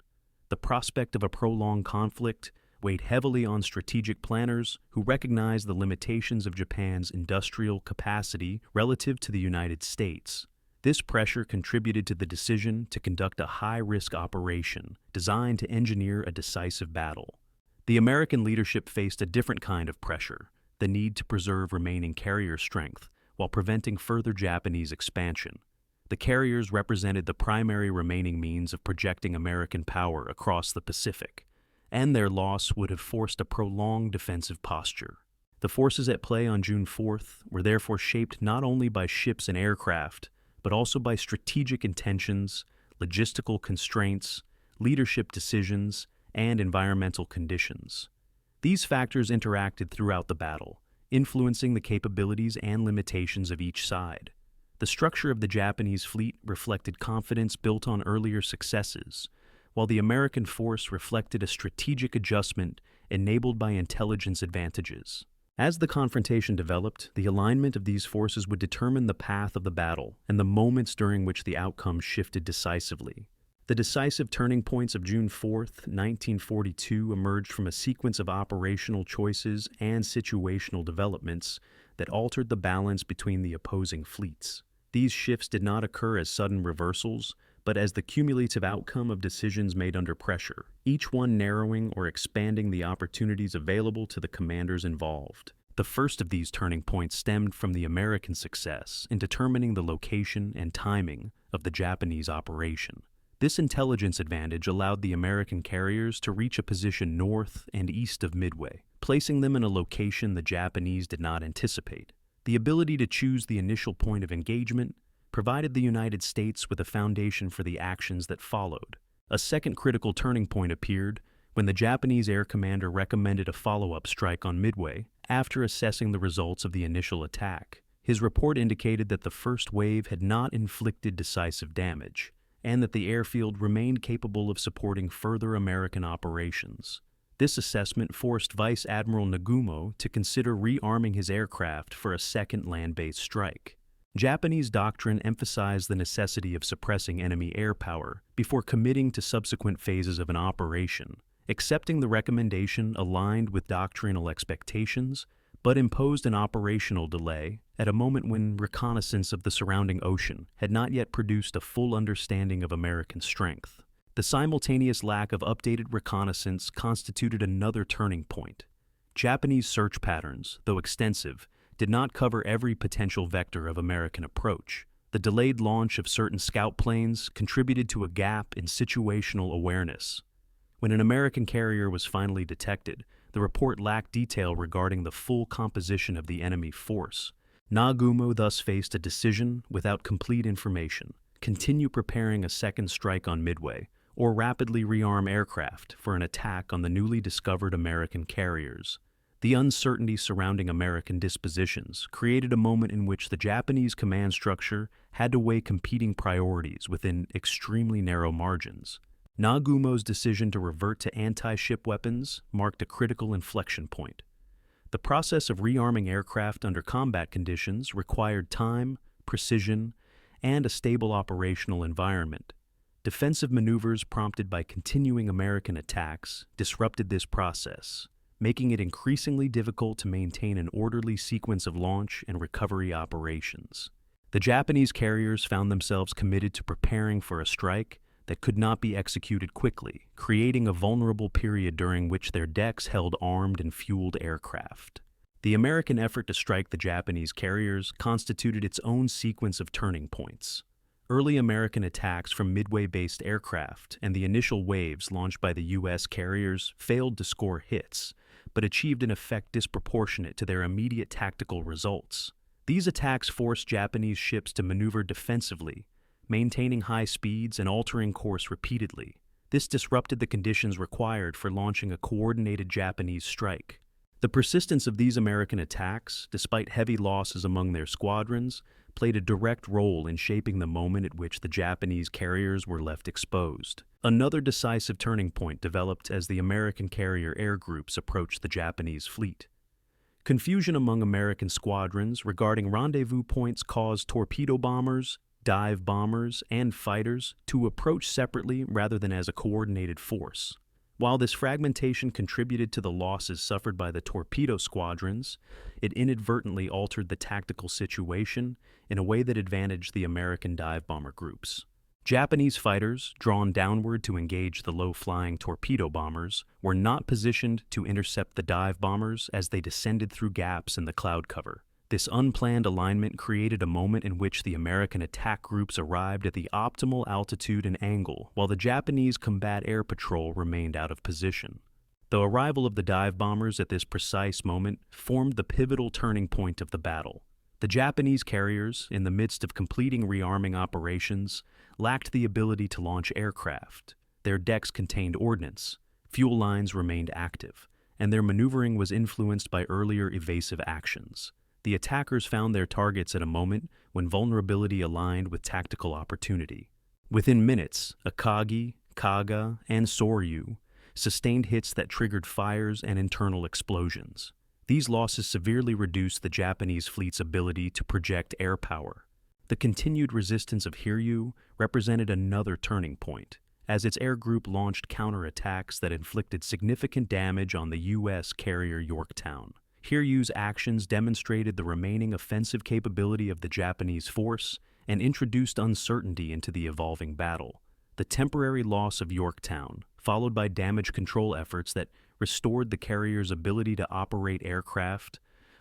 The prospect of a prolonged conflict weighed heavily on strategic planners who recognized the limitations of Japan's industrial capacity relative to the United States. This pressure contributed to the decision to conduct a high-risk operation designed to engineer a decisive battle. The American leadership faced a different kind of pressure, the need to preserve remaining carrier strength while preventing further Japanese expansion. The carriers represented the primary remaining means of projecting American power across the Pacific, and their loss would have forced a prolonged defensive posture. The forces at play on June 4th were therefore shaped not only by ships and aircraft, but also by strategic intentions, logistical constraints, leadership decisions, and environmental conditions. These factors interacted throughout the battle, influencing the capabilities and limitations of each side. The structure of the Japanese fleet reflected confidence built on earlier successes, while the American force reflected a strategic adjustment enabled by intelligence advantages. As the confrontation developed, the alignment of these forces would determine the path of the battle and the moments during which the outcome shifted decisively. The decisive turning points of June 4th, 1942 emerged from a sequence of operational choices and situational developments that altered the balance between the opposing fleets. These shifts did not occur as sudden reversals, but as the cumulative outcome of decisions made under pressure, each one narrowing or expanding the opportunities available to the commanders involved. The first of these turning points stemmed from the American success in determining the location and timing of the Japanese operation. This intelligence advantage allowed the American carriers to reach a position north and east of Midway, placing them in a location the Japanese did not anticipate. The ability to choose the initial point of engagement provided the United States with a foundation for the actions that followed. A second critical turning point appeared when the Japanese air commander recommended a follow-up strike on Midway after assessing the results of the initial attack. His report indicated that the first wave had not inflicted decisive damage, and that the airfield remained capable of supporting further American operations. This assessment forced Vice Admiral Nagumo to consider rearming his aircraft for a second land-based strike. Japanese doctrine emphasized the necessity of suppressing enemy air power before committing to subsequent phases of an operation. Accepting the recommendation aligned with doctrinal expectations, but imposed an operational delay at a moment when reconnaissance of the surrounding ocean had not yet produced a full understanding of American strength. The simultaneous lack of updated reconnaissance constituted another turning point. Japanese search patterns, though extensive, did not cover every potential vector of American approach. The delayed launch of certain scout planes contributed to a gap in situational awareness. When an American carrier was finally detected, the report lacked detail regarding the full composition of the enemy force. Nagumo thus faced a decision without complete information: continue preparing a second strike on Midway, or rapidly rearm aircraft for an attack on the newly discovered American carriers. The uncertainty surrounding American dispositions created a moment in which the Japanese command structure had to weigh competing priorities within extremely narrow margins. Nagumo's decision to revert to anti-ship weapons marked a critical inflection point. The process of rearming aircraft under combat conditions required time, precision, and a stable operational environment. Defensive maneuvers prompted by continuing American attacks disrupted this process, making it increasingly difficult to maintain an orderly sequence of launch and recovery operations. The Japanese carriers found themselves committed to preparing for a strike that could not be executed quickly, creating a vulnerable period during which their decks held armed and fueled aircraft. The American effort to strike the Japanese carriers constituted its own sequence of turning points. Early American attacks from Midway-based aircraft and the initial waves launched by the U.S. carriers failed to score hits, but achieved an effect disproportionate to their immediate tactical results. These attacks forced Japanese ships to maneuver defensively, maintaining high speeds and altering course repeatedly. This disrupted the conditions required for launching a coordinated Japanese strike. The persistence of these American attacks, despite heavy losses among their squadrons, played a direct role in shaping the moment at which the Japanese carriers were left exposed. Another decisive turning point developed as the American carrier air groups approached the Japanese fleet. Confusion among American squadrons regarding rendezvous points caused torpedo bombers, dive bombers, and fighters to approach separately rather than as a coordinated force. While this fragmentation contributed to the losses suffered by the torpedo squadrons, it inadvertently altered the tactical situation in a way that advantaged the American dive bomber groups. Japanese fighters, drawn downward to engage the low-flying torpedo bombers, were not positioned to intercept the dive bombers as they descended through gaps in the cloud cover. This unplanned alignment created a moment in which the American attack groups arrived at the optimal altitude and angle, while the Japanese combat air patrol remained out of position. The arrival of the dive bombers at this precise moment formed the pivotal turning point of the battle. The Japanese carriers, in the midst of completing rearming operations, lacked the ability to launch aircraft. Their decks contained ordnance, fuel lines remained active, and their maneuvering was influenced by earlier evasive actions. The attackers found their targets at a moment when vulnerability aligned with tactical opportunity. Within minutes, Akagi, Kaga, and Soryu sustained hits that triggered fires and internal explosions. These losses severely reduced the Japanese fleet's ability to project air power. The continued resistance of Hiryu represented another turning point, as its air group launched counterattacks that inflicted significant damage on the U.S. carrier Yorktown. Hiryu's actions demonstrated the remaining offensive capability of the Japanese force and introduced uncertainty into the evolving battle. The temporary loss of Yorktown, followed by damage control efforts that restored the carrier's ability to operate aircraft,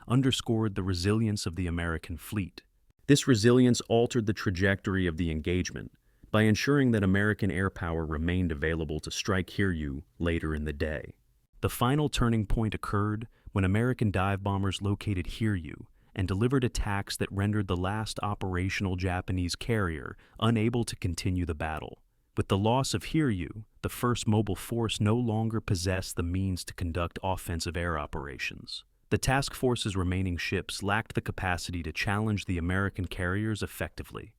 underscored the resilience of the American fleet. This resilience altered the trajectory of the engagement by ensuring that American air power remained available to strike Hiryu later in the day. The final turning point occurred when American dive bombers located Hiryu and delivered attacks that rendered the last operational Japanese carrier unable to continue the battle. With the loss of Hiryu, the first mobile force no longer possessed the means to conduct offensive air operations. The task force's remaining ships lacked the capacity to challenge the American carriers effectively.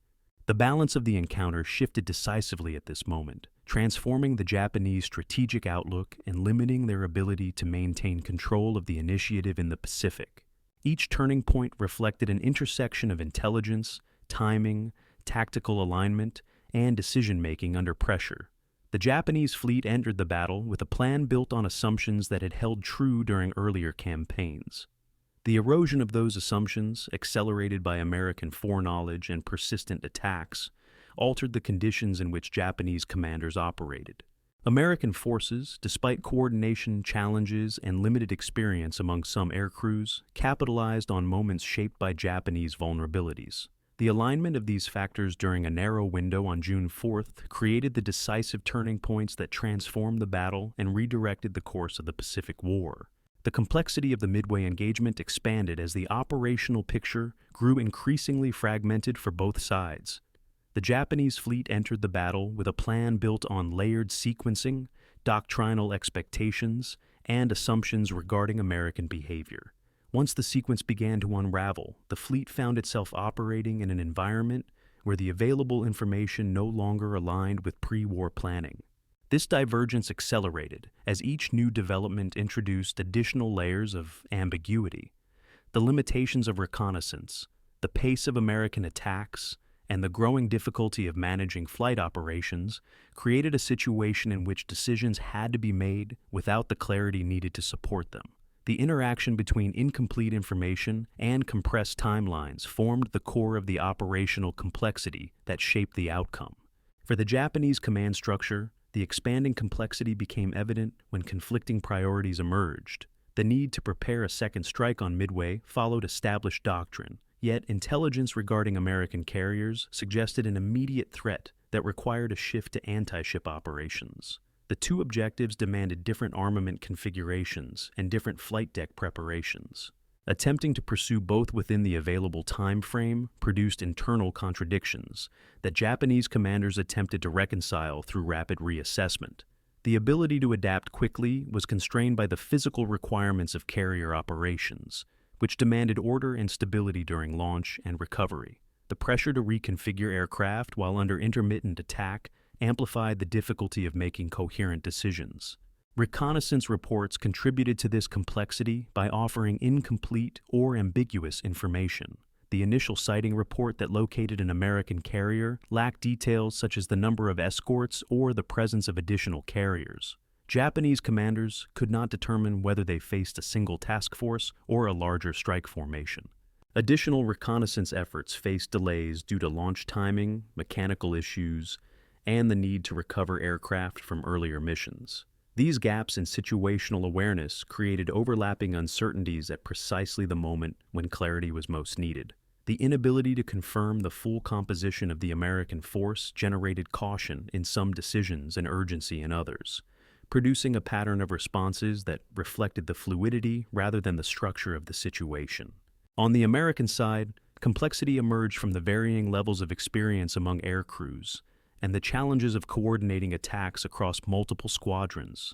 The balance of the encounter shifted decisively at this moment, transforming the Japanese strategic outlook and limiting their ability to maintain control of the initiative in the Pacific. Each turning point reflected an intersection of intelligence, timing, tactical alignment, and decision-making under pressure. The Japanese fleet entered the battle with a plan built on assumptions that had held true during earlier campaigns. The erosion of those assumptions, accelerated by American foreknowledge and persistent attacks, altered the conditions in which Japanese commanders operated. American forces, despite coordination challenges and limited experience among some aircrews, capitalized on moments shaped by Japanese vulnerabilities. The alignment of these factors during a narrow window on June 4th created the decisive turning points that transformed the battle and redirected the course of the Pacific War. The complexity of the Midway engagement expanded as the operational picture grew increasingly fragmented for both sides. The Japanese fleet entered the battle with a plan built on layered sequencing, doctrinal expectations, and assumptions regarding American behavior. Once the sequence began to unravel, the fleet found itself operating in an environment where the available information no longer aligned with pre-war planning. This divergence accelerated as each new development introduced additional layers of ambiguity. The limitations of reconnaissance, the pace of American attacks, and the growing difficulty of managing flight operations created a situation in which decisions had to be made without the clarity needed to support them. The interaction between incomplete information and compressed timelines formed the core of the operational complexity that shaped the outcome. For the Japanese command structure, the expanding complexity became evident when conflicting priorities emerged. The need to prepare a second strike on Midway followed established doctrine, yet intelligence regarding American carriers suggested an immediate threat that required a shift to anti-ship operations. The two objectives demanded different armament configurations and different flight deck preparations. Attempting to pursue both within the available time frame produced internal contradictions that Japanese commanders attempted to reconcile through rapid reassessment. The ability to adapt quickly was constrained by the physical requirements of carrier operations, which demanded order and stability during launch and recovery. The pressure to reconfigure aircraft while under intermittent attack amplified the difficulty of making coherent decisions. Reconnaissance reports contributed to this complexity by offering incomplete or ambiguous information. The initial sighting report that located an American carrier lacked details such as the number of escorts or the presence of additional carriers. Japanese commanders could not determine whether they faced a single task force or a larger strike formation. Additional reconnaissance efforts faced delays due to launch timing, mechanical issues, and the need to recover aircraft from earlier missions. These gaps in situational awareness created overlapping uncertainties at precisely the moment when clarity was most needed. The inability to confirm the full composition of the American force generated caution in some decisions and urgency in others, producing a pattern of responses that reflected the fluidity rather than the structure of the situation. On the American side, complexity emerged from the varying levels of experience among air crews and the challenges of coordinating attacks across multiple squadrons.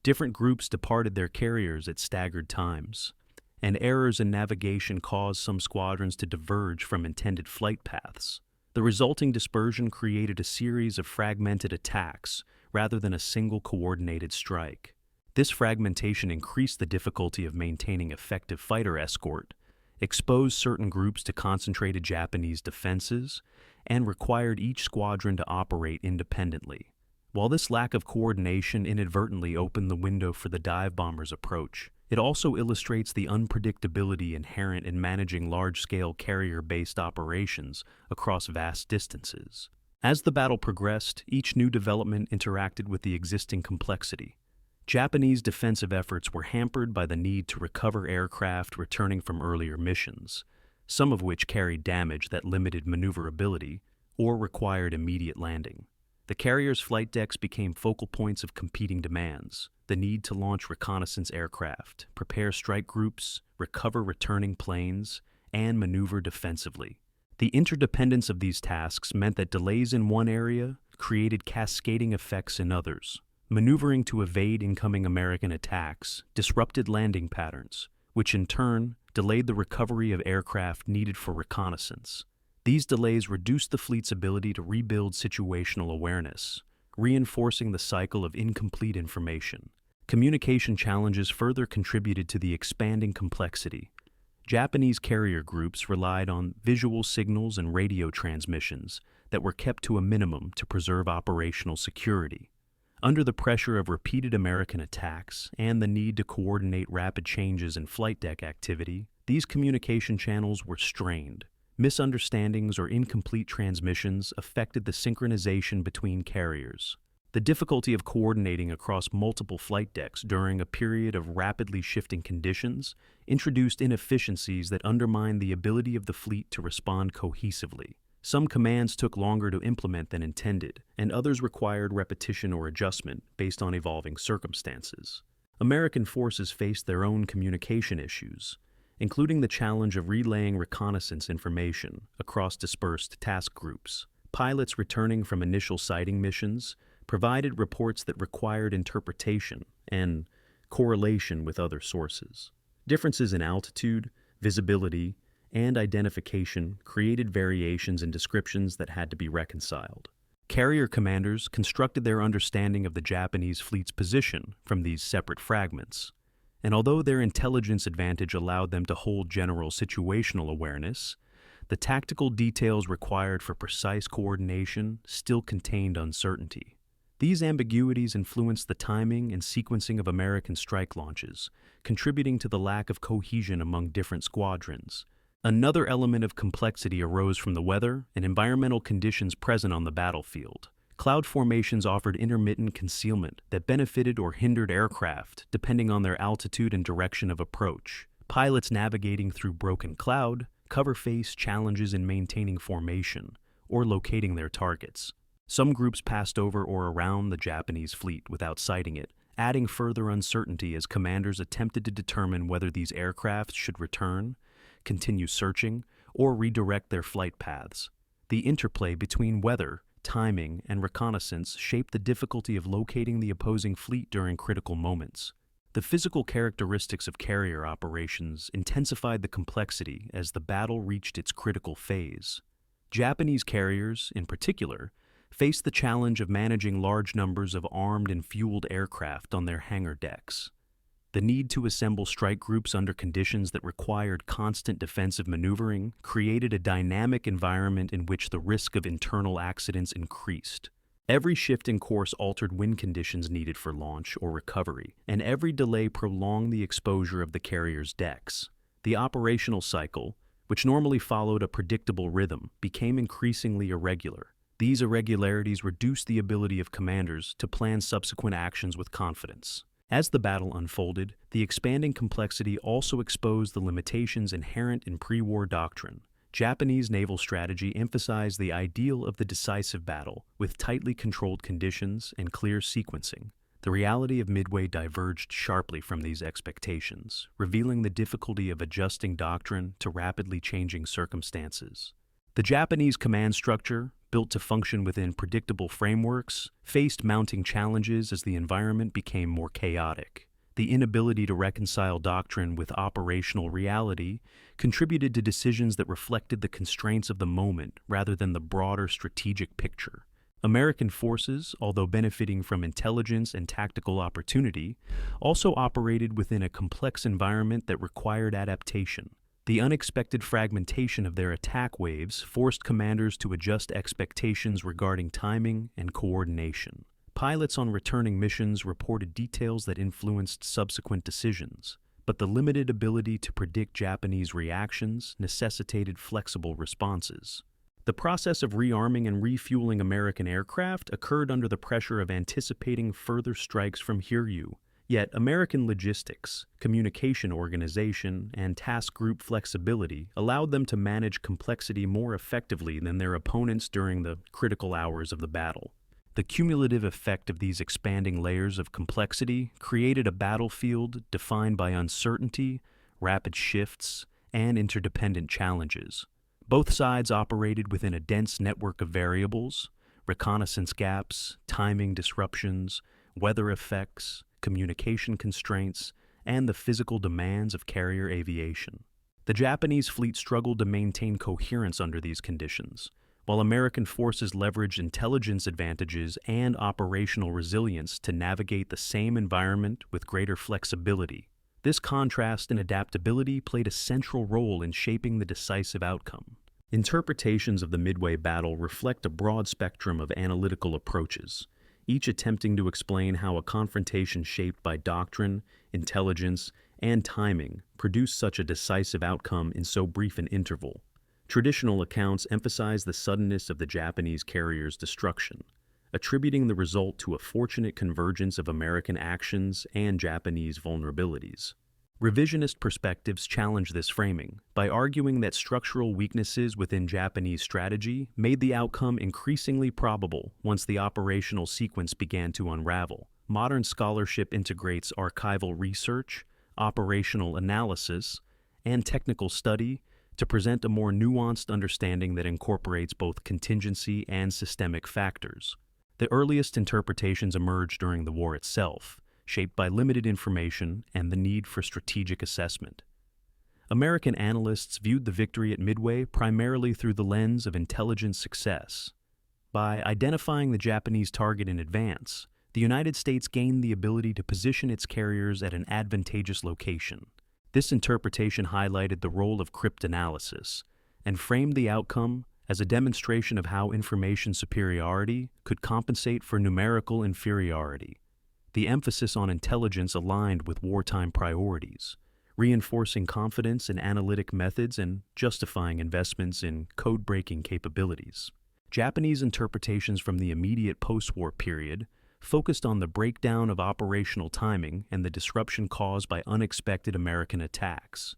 Different groups departed their carriers at staggered times, and errors in navigation caused some squadrons to diverge from intended flight paths. The resulting dispersion created a series of fragmented attacks rather than a single coordinated strike. This fragmentation increased the difficulty of maintaining effective fighter escort, exposed certain groups to concentrated Japanese defenses, and required each squadron to operate independently. While this lack of coordination inadvertently opened the window for the dive bombers' approach, it also illustrates the unpredictability inherent in managing large-scale carrier-based operations across vast distances. As the battle progressed, each new development interacted with the existing complexity. Japanese defensive efforts were hampered by the need to recover aircraft returning from earlier missions, some of which carried damage that limited maneuverability or required immediate landing. The carrier's flight decks became focal points of competing demands: the need to launch reconnaissance aircraft, prepare strike groups, recover returning planes, and maneuver defensively. The interdependence of these tasks meant that delays in one area created cascading effects in others. Maneuvering to evade incoming American attacks disrupted landing patterns, which in turn delayed the recovery of aircraft needed for reconnaissance. These delays reduced the fleet's ability to rebuild situational awareness, reinforcing the cycle of incomplete information. Communication challenges further contributed to the expanding complexity. Japanese carrier groups relied on visual signals and radio transmissions that were kept to a minimum to preserve operational security. Under the pressure of repeated American attacks and the need to coordinate rapid changes in flight deck activity, these communication channels were strained. Misunderstandings or incomplete transmissions affected the synchronization between carriers. The difficulty of coordinating across multiple flight decks during a period of rapidly shifting conditions introduced inefficiencies that undermined the ability of the fleet to respond cohesively. Some commands took longer to implement than intended, and others required repetition or adjustment based on evolving circumstances. American forces faced their own communication issues, including the challenge of relaying reconnaissance information across dispersed task groups. Pilots returning from initial sighting missions provided reports that required interpretation and correlation with other sources. Differences in altitude, visibility, and identification created variations in descriptions that had to be reconciled. Carrier commanders constructed their understanding of the Japanese fleet's position from these separate fragments, and although their intelligence advantage allowed them to hold general situational awareness, the tactical details required for precise coordination still contained uncertainty. These ambiguities influenced the timing and sequencing of American strike launches, contributing to the lack of cohesion among different squadrons. Another element of complexity arose from the weather and environmental conditions present on the battlefield. Cloud formations offered intermittent concealment that benefited or hindered aircraft depending on their altitude and direction of approach. Pilots navigating through broken cloud cover faced challenges in maintaining formation or locating their targets. Some groups passed over or around the Japanese fleet without sighting it, adding further uncertainty as commanders attempted to determine whether these aircraft should return, continue searching, or redirect their flight paths. The interplay between weather, timing, and reconnaissance shaped the difficulty of locating the opposing fleet during critical moments. The physical characteristics of carrier operations intensified the complexity as the battle reached its critical phase. Japanese carriers, in particular, faced the challenge of managing large numbers of armed and fueled aircraft on their hangar decks. The need to assemble strike groups under conditions that required constant defensive maneuvering created a dynamic environment in which the risk of internal accidents increased. Every shift in course altered wind conditions needed for launch or recovery, and every delay prolonged the exposure of the carrier's decks. The operational cycle, which normally followed a predictable rhythm, became increasingly irregular. These irregularities reduced the ability of commanders to plan subsequent actions with confidence. As the battle unfolded, the expanding complexity also exposed the limitations inherent in pre-war doctrine. Japanese naval strategy emphasized the ideal of the decisive battle, with tightly controlled conditions and clear sequencing. The reality of Midway diverged sharply from these expectations, revealing the difficulty of adjusting doctrine to rapidly changing circumstances. The Japanese command structure, built to function within predictable frameworks, faced mounting challenges as the environment became more chaotic. The inability to reconcile doctrine with operational reality contributed to decisions that reflected the constraints of the moment rather than the broader strategic picture. American forces, although benefiting from intelligence and tactical opportunity, also operated within a complex environment that required adaptation. The unexpected fragmentation of their attack waves forced commanders to adjust expectations regarding timing and coordination. Pilots on returning missions reported details that influenced subsequent decisions, but the limited ability to predict Japanese reactions necessitated flexible responses. The process of rearming and refueling American aircraft occurred under the pressure of anticipating further strikes from Hiryu. Yet American logistics, communication organization, and task group flexibility allowed them to manage complexity more effectively than their opponents during the critical hours of the battle. The cumulative effect of these expanding layers of complexity created a battlefield defined by uncertainty, rapid shifts, and interdependent challenges. Both sides operated within a dense network of variables: reconnaissance gaps, timing disruptions, weather effects, communication constraints, and the physical demands of carrier aviation. The Japanese fleet struggled to maintain coherence under these conditions, while American forces leveraged intelligence advantages and operational resilience to navigate the same environment with greater flexibility. This contrast in adaptability played a central role in shaping the decisive outcome. Interpretations of the Midway battle reflect a broad spectrum of analytical approaches, each attempting to explain how a confrontation shaped by doctrine, intelligence, and timing produced such a decisive outcome in so brief an interval. Traditional accounts emphasize the suddenness of the Japanese carrier's destruction, attributing the result to a fortunate convergence of American actions and Japanese vulnerabilities. Revisionist perspectives challenge this framing by arguing that structural weaknesses within Japanese strategy made the outcome increasingly probable once the operational sequence began to unravel. Modern scholarship integrates archival research, operational analysis, and technical study to present a more nuanced understanding that incorporates both contingency and systemic factors. The earliest interpretations emerged during the war itself, shaped by limited information and the need for strategic assessment. American analysts viewed the victory at Midway primarily through the lens of intelligence success. By identifying the Japanese target in advance, the United States gained the ability to position its carriers at an advantageous location. This interpretation highlighted the role of cryptanalysis and framed the outcome as a demonstration of how information superiority could compensate for numerical inferiority. The emphasis on intelligence aligned with wartime priorities, reinforcing confidence in analytic methods and justifying investments in code-breaking capabilities. Japanese interpretations from the immediate post-war period focused on the breakdown of operational timing and the disruption caused by unexpected American attacks.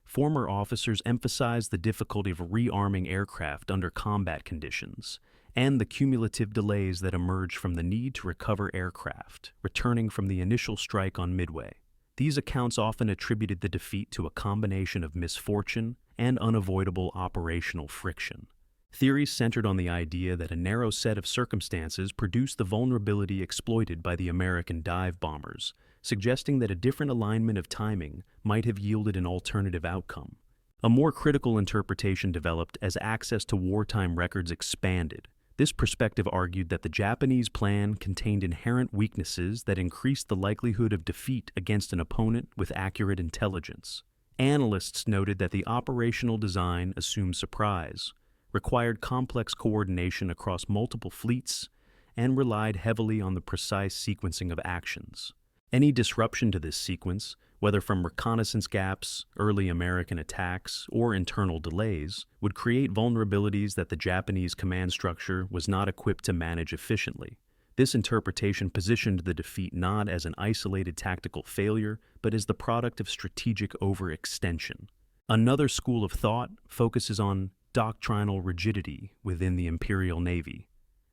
Former officers emphasized the difficulty of rearming aircraft under combat conditions, and the cumulative delays that emerged from the need to recover aircraft, returning from the initial strike on Midway. These accounts often attributed the defeat to a combination of misfortune and unavoidable operational friction. Theories centered on the idea that a narrow set of circumstances produced the vulnerability exploited by the American dive bombers, suggesting that a different alignment of timing might have yielded an alternative outcome. A more critical interpretation developed as access to wartime records expanded. This perspective argued that the Japanese plan contained inherent weaknesses that increased the likelihood of defeat against an opponent with accurate intelligence. Analysts noted that the operational design assumed surprise, required complex coordination across multiple fleets, and relied heavily on the precise sequencing of actions. Any disruption to this sequence, whether from reconnaissance gaps, early American attacks, or internal delays, would create vulnerabilities that the Japanese command structure was not equipped to manage efficiently. This interpretation positioned the defeat not as an isolated tactical failure, but as the product of strategic overextension. Another school of thought focuses on doctrinal rigidity within the Imperial Navy.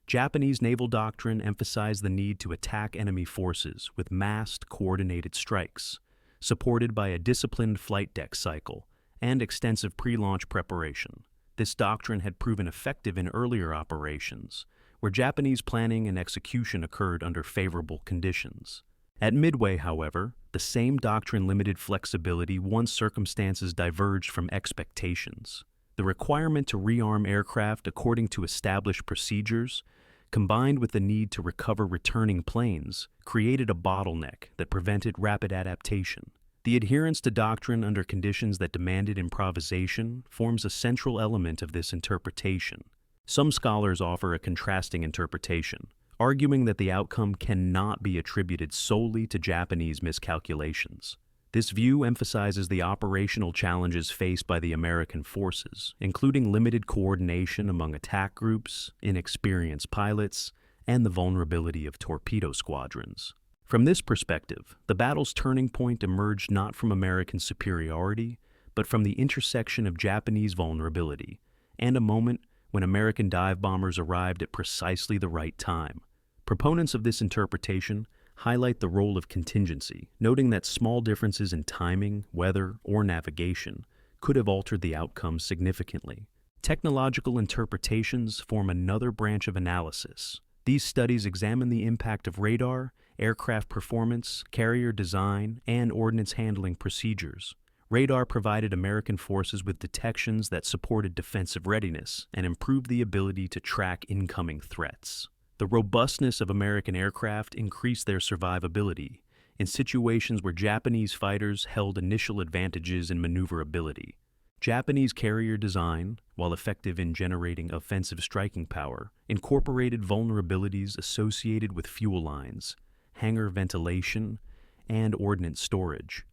Japanese naval doctrine emphasized the need to attack enemy forces with massed, coordinated strikes, supported by a disciplined flight deck cycle and extensive pre-launch preparation. This doctrine had proven effective in earlier operations, where Japanese planning and execution occurred under favorable conditions. At Midway, however, the same doctrine limited flexibility once circumstances diverged from expectations. The requirement to rearm aircraft according to established procedures, combined with the need to recover returning planes, created a bottleneck that prevented rapid adaptation. The adherence to doctrine under conditions that demanded improvisation forms a central element of this interpretation. Some scholars offer a contrasting interpretation, arguing that the outcome cannot be attributed solely to Japanese miscalculations. This view emphasizes the operational challenges faced by the American forces, including limited coordination among attack groups, inexperienced pilots, and the vulnerability of torpedo squadrons. From this perspective, the battle's turning point emerged not from American superiority, but from the intersection of Japanese vulnerability, and a moment when American dive bombers arrived at precisely the right time. Proponents of this interpretation highlight the role of contingency, noting that small differences in timing, weather, or navigation could have altered the outcome significantly. Technological interpretations form another branch of analysis. These studies examine the impact of radar, aircraft performance, carrier design, and ordnance handling procedures. Radar provided American forces with detections that supported defensive readiness and improved the ability to track incoming threats. The robustness of American aircraft increased their survivability in situations where Japanese fighters held initial advantages in maneuverability. Japanese carrier design, while effective in generating offensive striking power, incorporated vulnerabilities associated with fuel lines, hangar ventilation, and ordnance storage.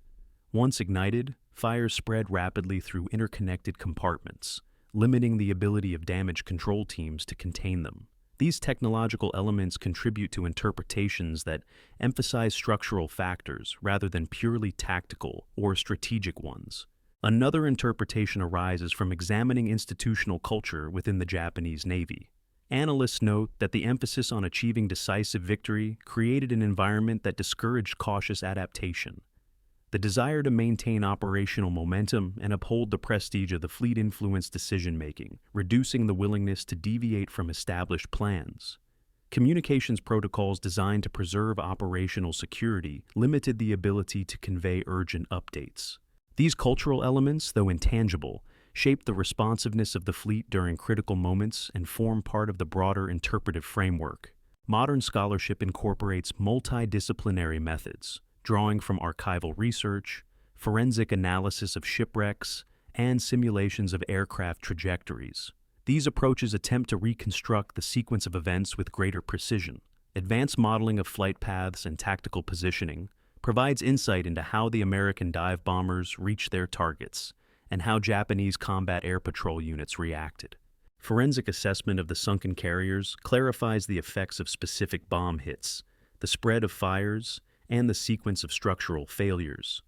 Once ignited, fires spread rapidly through interconnected compartments, limiting the ability of damage control teams to contain them. These technological elements contribute to interpretations that emphasize structural factors rather than purely tactical or strategic ones. Another interpretation arises from examining institutional culture within the Japanese Navy. Analysts note that the emphasis on achieving decisive victory created an environment that discouraged cautious adaptation. The desire to maintain operational momentum and uphold the prestige of the fleet influenced decision-making, reducing the willingness to deviate from established plans. Communications protocols designed to preserve operational security limited the ability to convey urgent updates. These cultural elements, though intangible, shaped the responsiveness of the fleet during critical moments and form part of the broader interpretive framework. Modern scholarship incorporates multidisciplinary methods, drawing from archival research, forensic analysis of shipwrecks, and simulations of aircraft trajectories. These approaches attempt to reconstruct the sequence of events with greater precision. Advanced modeling of flight paths and tactical positioning provides insight into how the American dive bombers reached their targets and how Japanese combat air patrol units reacted. Forensic assessment of the sunken carriers clarifies the effects of specific bomb hits, the spread of fires, and the sequence of structural failures.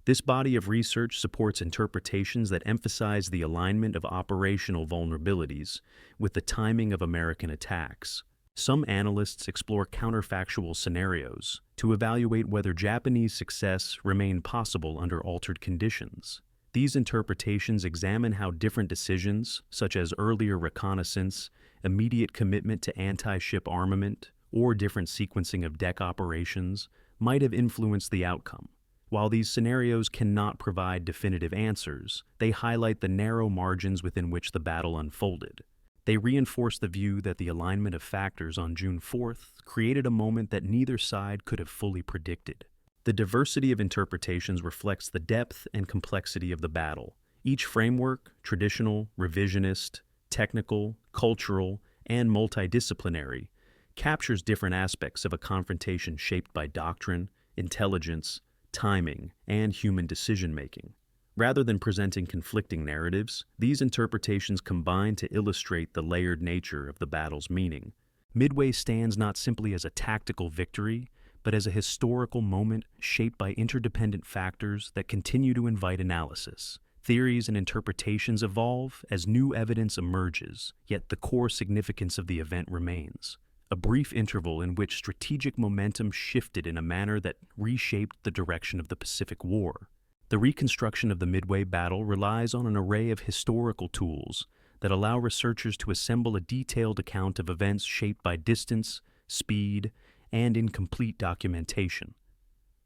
This body of research supports interpretations that emphasize the alignment of operational vulnerabilities with the timing of American attacks. Some analysts explore counterfactual scenarios to evaluate whether Japanese success remained possible under altered conditions. These interpretations examine how different decisions, such as earlier reconnaissance, immediate commitment to anti-ship armament, or different sequencing of deck operations, might have influenced the outcome. While these scenarios cannot provide definitive answers, they highlight the narrow margins within which the battle unfolded. They reinforce the view that the alignment of factors on June 4th created a moment that neither side could have fully predicted. The diversity of interpretations reflects the depth and complexity of the battle. Each framework, traditional, revisionist, technical, cultural, and multidisciplinary, captures different aspects of a confrontation shaped by doctrine, intelligence, timing, and human decision-making. Rather than presenting conflicting narratives, these interpretations combine to illustrate the layered nature of the battle's meaning. Midway stands not simply as a tactical victory, but as a historical moment shaped by interdependent factors that continue to invite analysis. Theories and interpretations evolve as new evidence emerges, yet the core significance of the event remains. A brief interval in which strategic momentum shifted in a manner that reshaped the direction of the Pacific War. The reconstruction of the Midway battle relies on an array of historical tools that allow researchers to assemble a detailed account of events shaped by distance, speed, and incomplete documentation.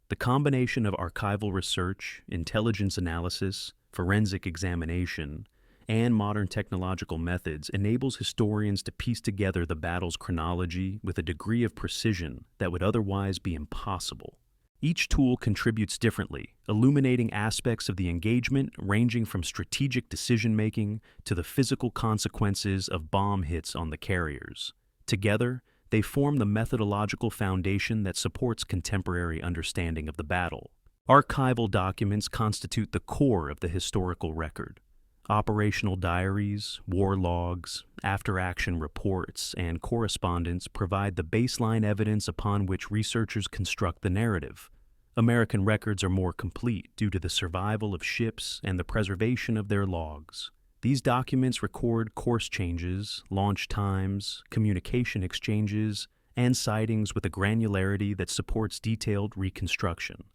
The combination of archival research, intelligence analysis, forensic examination, and modern technological methods enables historians to piece together the battle's chronology with a degree of precision that would otherwise be impossible. Each tool contributes differently, illuminating aspects of the engagement ranging from strategic decision-making to the physical consequences of bomb hits on the carriers. Together, they form the methodological foundation that supports contemporary understanding of the battle. Archival documents constitute the core of the historical record. Operational diaries, war logs, after-action reports, and correspondence provide the baseline evidence upon which researchers construct the narrative. American records are more complete due to the survival of ships and the preservation of their logs. These documents record course changes, launch times, communication exchanges, and sightings with a granularity that supports detailed reconstruction.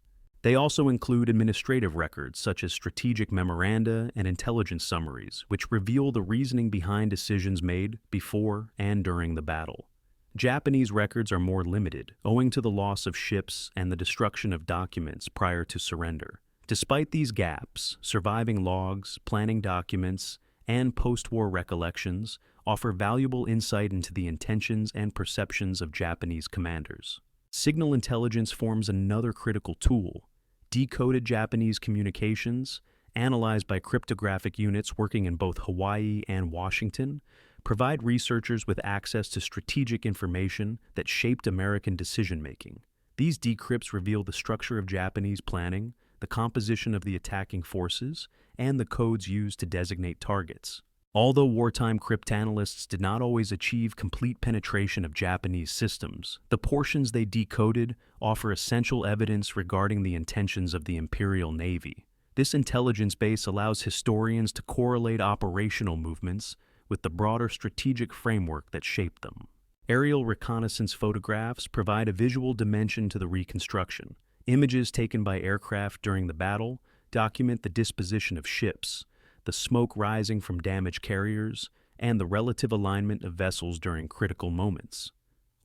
They also include administrative records such as strategic memoranda and intelligence summaries, which reveal the reasoning behind decisions made before and during the battle. Japanese records are more limited, owing to the loss of ships and the destruction of documents prior to surrender. Despite these gaps, surviving logs, planning documents, and post-war recollections offer valuable insight into the intentions and perceptions of Japanese commanders. Signal intelligence forms another critical tool. Decoded Japanese communications, analyzed by cryptographic units working in both Hawaii and Washington, provide researchers with access to strategic information that shaped American decision-making. These decrypts reveal the structure of Japanese planning, the composition of the attacking forces, and the codes used to designate targets. Although wartime cryptanalysts did not always achieve complete penetration of Japanese systems, the portions they decoded offer essential evidence regarding the intentions of the Imperial Navy. This intelligence base allows historians to correlate operational movements with the broader strategic framework that shaped them. Aerial reconnaissance photographs provide a visual dimension to the reconstruction. Images taken by aircraft during the battle document the disposition of ships, the smoke rising from damaged carriers, and the relative alignment of vessels during critical moments.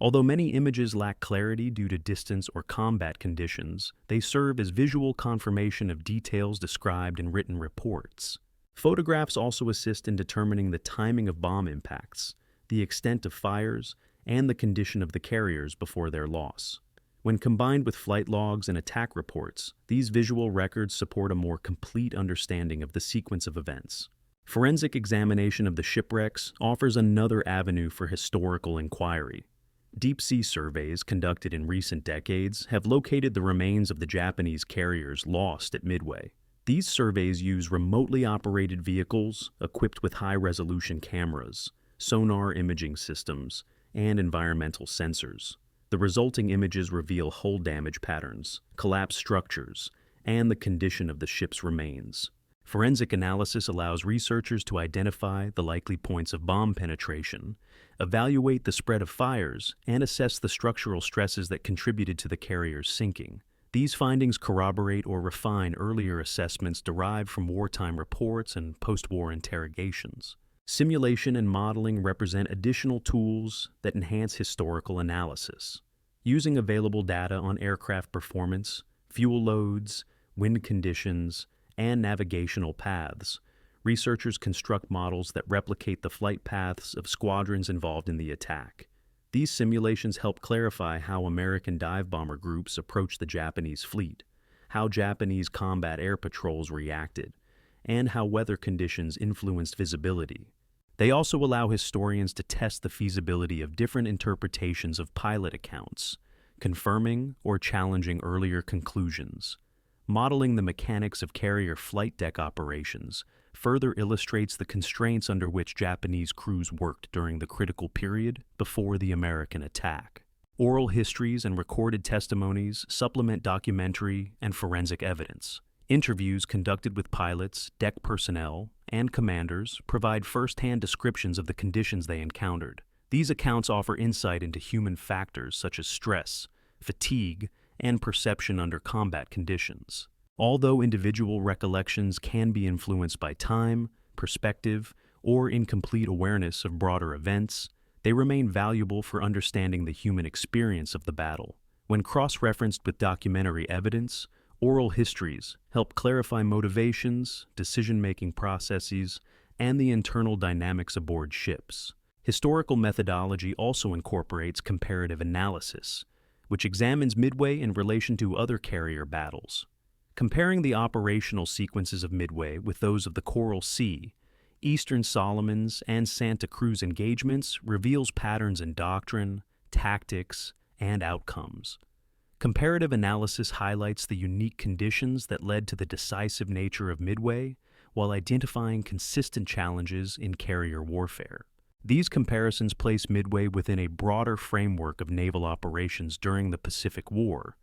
Although many images lack clarity due to distance or combat conditions, they serve as visual confirmation of details described in written reports. Photographs also assist in determining the timing of bomb impacts, the extent of fires, and the condition of the carriers before their loss. When combined with flight logs and attack reports, these visual records support a more complete understanding of the sequence of events. Forensic examination of the shipwrecks offers another avenue for historical inquiry. Deep-sea surveys conducted in recent decades have located the remains of the Japanese carriers lost at Midway. These surveys use remotely operated vehicles equipped with high-resolution cameras, sonar imaging systems, and environmental sensors. The resulting images reveal hull damage patterns, collapsed structures, and the condition of the ship's remains. Forensic analysis allows researchers to identify the likely points of bomb penetration, evaluate the spread of fires, and assess the structural stresses that contributed to the carrier's sinking. These findings corroborate or refine earlier assessments derived from wartime reports and post-war interrogations. Simulation and modeling represent additional tools that enhance historical analysis. Using available data on aircraft performance, fuel loads, wind conditions, and navigational paths, researchers construct models that replicate the flight paths of squadrons involved in the attack. These simulations help clarify how American dive bomber groups approached the Japanese fleet, how Japanese combat air patrols reacted, and how weather conditions influenced visibility. They also allow historians to test the feasibility of different interpretations of pilot accounts, confirming or challenging earlier conclusions. Modeling the mechanics of carrier flight deck operations further illustrates the constraints under which Japanese crews worked during the critical period before the American attack. Oral histories and recorded testimonies supplement documentary and forensic evidence. Interviews conducted with pilots, deck personnel, and commanders provide first-hand descriptions of the conditions they encountered. These accounts offer insight into human factors such as stress, fatigue, and perception under combat conditions. Although individual recollections can be influenced by time, perspective, or incomplete awareness of broader events, they remain valuable for understanding the human experience of the battle. When cross-referenced with documentary evidence, oral histories help clarify motivations, decision-making processes, and the internal dynamics aboard ships. Historical methodology also incorporates comparative analysis, which examines Midway in relation to other carrier battles. Comparing the operational sequences of Midway with those of the Coral Sea, Eastern Solomons, and Santa Cruz engagements reveals patterns in doctrine, tactics, and outcomes. Comparative analysis highlights the unique conditions that led to the decisive nature of Midway, while identifying consistent challenges in carrier warfare. These comparisons place Midway within a broader framework of naval operations during the Pacific War,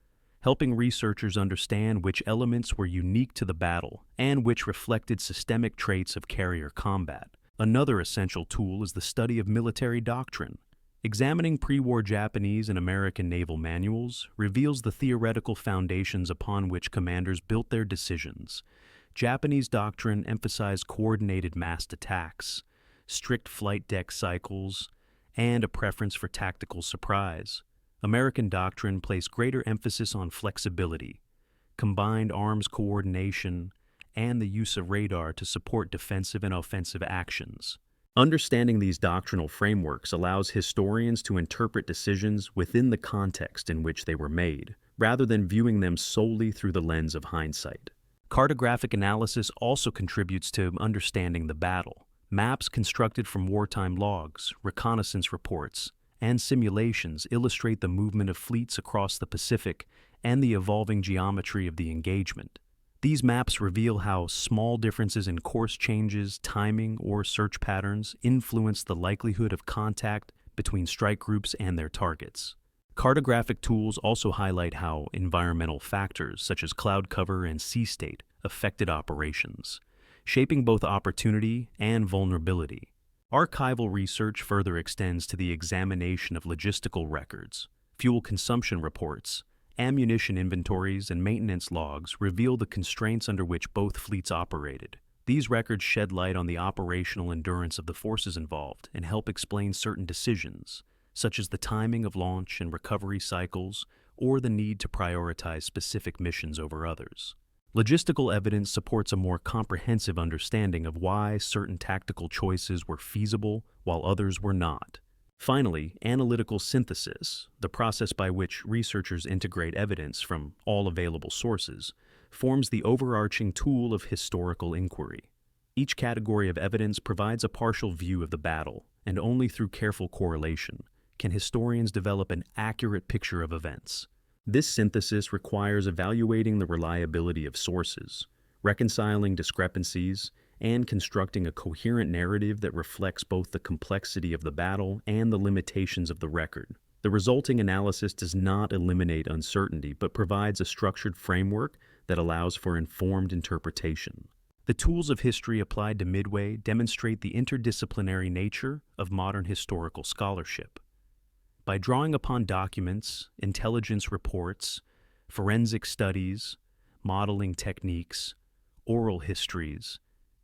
helping researchers understand which elements were unique to the battle and which reflected systemic traits of carrier combat. Another essential tool is the study of military doctrine. Examining pre-war Japanese and American naval manuals reveals the theoretical foundations upon which commanders built their decisions. Japanese doctrine emphasized coordinated massed attacks, strict flight deck cycles, and a preference for tactical surprise. American doctrine placed greater emphasis on flexibility, combined arms coordination, and the use of radar to support defensive and offensive actions. Understanding these doctrinal frameworks allows historians to interpret decisions within the context in which they were made, rather than viewing them solely through the lens of hindsight. Cartographic analysis also contributes to understanding the battle. Maps constructed from wartime logs, reconnaissance reports, and simulations illustrate the movement of fleets across the Pacific and the evolving geometry of the engagement. These maps reveal how small differences in course changes, timing, or search patterns influence the likelihood of contact between strike groups and their targets. Cartographic tools also highlight how environmental factors such as cloud cover and sea state affected operations, shaping both opportunity and vulnerability. Archival research further extends to the examination of logistical records. Fuel consumption reports, ammunition inventories, and maintenance logs reveal the constraints under which both fleets operated. These records shed light on the operational endurance of the forces involved and help explain certain decisions, such as the timing of launch and recovery cycles or the need to prioritize specific missions over others. Logistical evidence supports a more comprehensive understanding of why certain tactical choices were feasible while others were not. Finally, analytical synthesis, the process by which researchers integrate evidence from all available sources, forms the overarching tool of historical inquiry. Each category of evidence provides a partial view of the battle, and only through careful correlation can historians develop an accurate picture of events. This synthesis requires evaluating the reliability of sources, reconciling discrepancies, and constructing a coherent narrative that reflects both the complexity of the battle and the limitations of the record. The resulting analysis does not eliminate uncertainty, but provides a structured framework that allows for informed interpretation. The tools of history applied to Midway demonstrate the interdisciplinary nature of modern historical scholarship. By drawing upon documents, intelligence reports, forensic studies, modeling techniques, oral histories,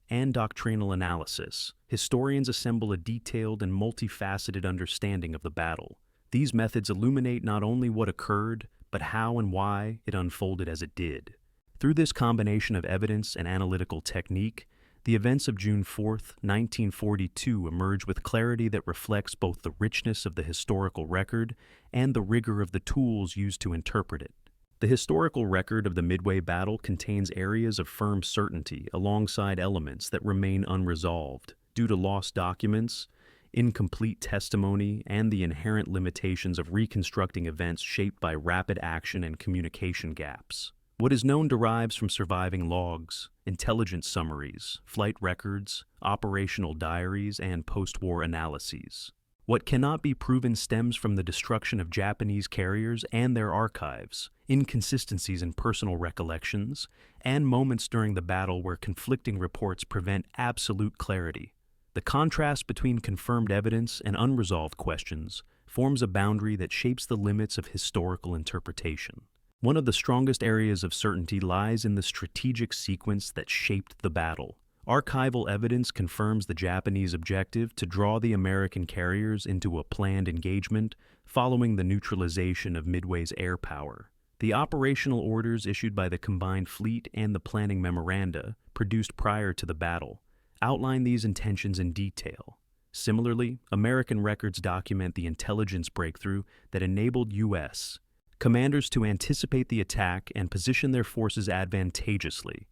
and doctrinal analysis, historians assemble a detailed and multifaceted understanding of the battle. These methods illuminate not only what occurred, but how and why it unfolded as it did. Through this combination of evidence and analytical technique, the events of June 4, 1942 emerge with clarity that reflects both the richness of the historical record and the rigor of the tools used to interpret it. The historical record of the Midway battle contains areas of firm certainty alongside elements that remain unresolved due to lost documents, incomplete testimony, and the inherent limitations of reconstructing events shaped by rapid action and communication gaps. What is known derives from surviving logs, intelligence summaries, flight records, operational diaries, and post-war analyses. What cannot be proven stems from the destruction of Japanese carriers and their archives, inconsistencies in personal recollections, and moments during the battle where conflicting reports prevent absolute clarity. The contrast between confirmed evidence and unresolved questions forms a boundary that shapes the limits of historical interpretation. One of the strongest areas of certainty lies in the strategic sequence that shaped the battle. Archival evidence confirms the Japanese objective to draw the American carriers into a planned engagement following the neutralization of Midway's air power. The operational orders issued by the combined fleet and the planning memoranda, produced prior to the battle, outline these intentions in detail. Similarly, American records document the intelligence breakthrough that enabled U.S. commanders to anticipate the attack and position their forces advantageously.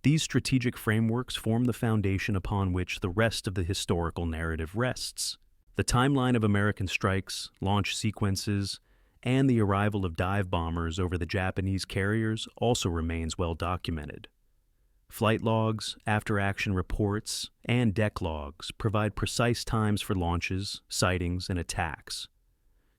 These strategic frameworks form the foundation upon which the rest of the historical narrative rests. The timeline of American strikes, launch sequences, and the arrival of dive bombers over the Japanese carriers also remains well documented. Flight logs, after-action reports, and deck logs provide precise times for launches, sightings, and attacks.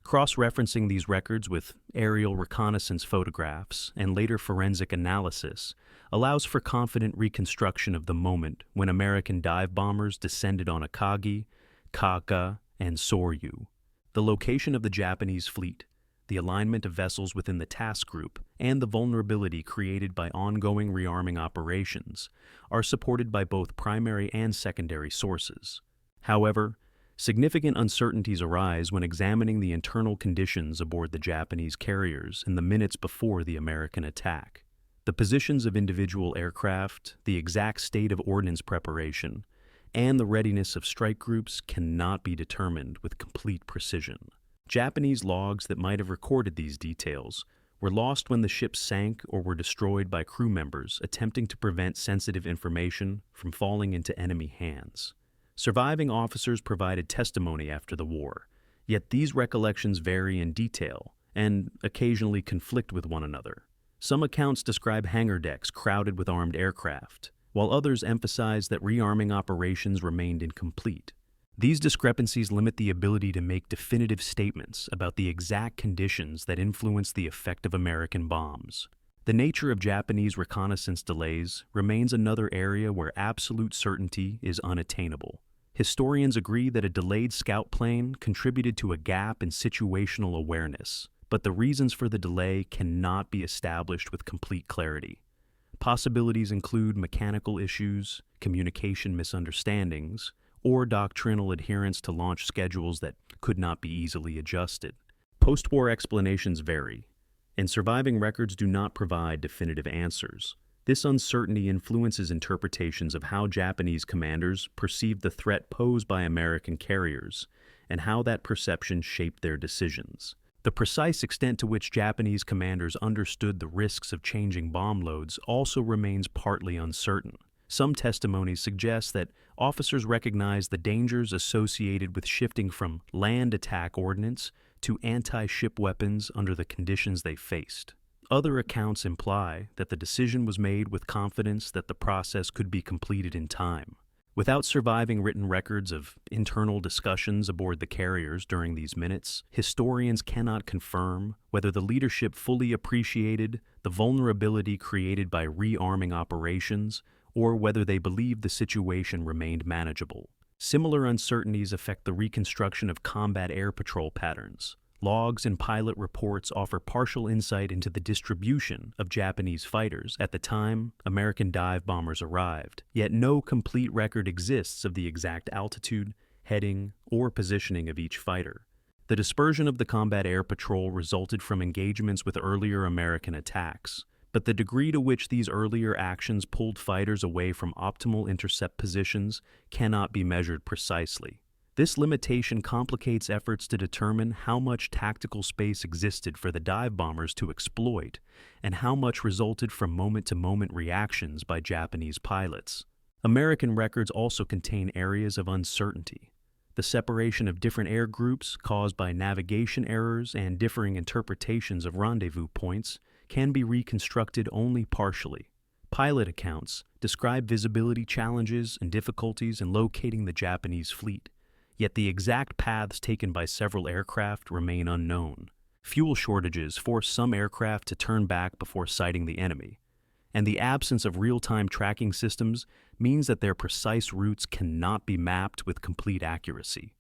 Cross-referencing these records with aerial reconnaissance photographs and later forensic analysis allows for confident reconstruction of the moment when American dive bombers descended on Akagi, Kaka, and Soryu. The location of the Japanese fleet, the alignment of vessels within the task group, and the vulnerability created by ongoing rearming operations are supported by both primary and secondary sources. However, significant uncertainties arise when examining the internal conditions aboard the Japanese carriers in the minutes before the American attack. The positions of individual aircraft, the exact state of ordnance preparation, and the readiness of strike groups cannot be determined with complete precision. Japanese logs that might have recorded these details were lost when the ships sank or were destroyed by crew members attempting to prevent sensitive information from falling into enemy hands. Surviving officers provided testimony after the war, yet these recollections vary in detail and occasionally conflict with one another. Some accounts describe hangar decks crowded with armed aircraft, while others emphasize that rearming operations remained incomplete. These discrepancies limit the ability to make definitive statements about the exact conditions that influenced the effect of American bombs. The nature of Japanese reconnaissance delays remains another area where absolute certainty is unattainable. Historians agree that a delayed scout plane contributed to a gap in situational awareness, but the reasons for the delay cannot be established with complete clarity. Possibilities include mechanical issues, communication misunderstandings, or doctrinal adherence to launch schedules that could not be easily adjusted. Post-war explanations vary, and surviving records do not provide definitive answers. This uncertainty influences interpretations of how Japanese commanders perceived the threat posed by American carriers and how that perception shaped their decisions. The precise extent to which Japanese commanders understood the risks of changing bomb loads also remains partly uncertain. Some testimonies suggest that officers recognized the dangers associated with shifting from land attack ordnance to anti-ship weapons under the conditions they faced. Other accounts imply that the decision was made with confidence that the process could be completed in time. Without surviving written records of internal discussions aboard the carriers during these minutes, historians cannot confirm whether the leadership fully appreciated the vulnerability created by rearming operations or whether they believed the situation remained manageable. Similar uncertainties affect the reconstruction of combat air patrol patterns. Logs and pilot reports offer partial insight into the distribution of Japanese fighters at the time American dive bombers arrived, yet no complete record exists of the exact altitude, heading, or positioning of each fighter. The dispersion of the combat air patrol resulted from engagements with earlier American attacks, but the degree to which these earlier actions pulled fighters away from optimal intercept positions cannot be measured precisely. This limitation complicates efforts to determine how much tactical space existed for the dive bombers to exploit and how much resulted from moment-to-moment reactions by Japanese pilots. American records also contain areas of uncertainty. The separation of different air groups caused by navigation errors and differing interpretations of rendezvous points can be reconstructed only partially. Pilot accounts describe visibility challenges and difficulties in locating the Japanese fleet, yet the exact paths taken by several aircraft remain unknown. Fuel shortages force some aircraft to turn back before sighting the enemy, and the absence of real-time tracking systems means that their precise routes cannot be mapped with complete accuracy.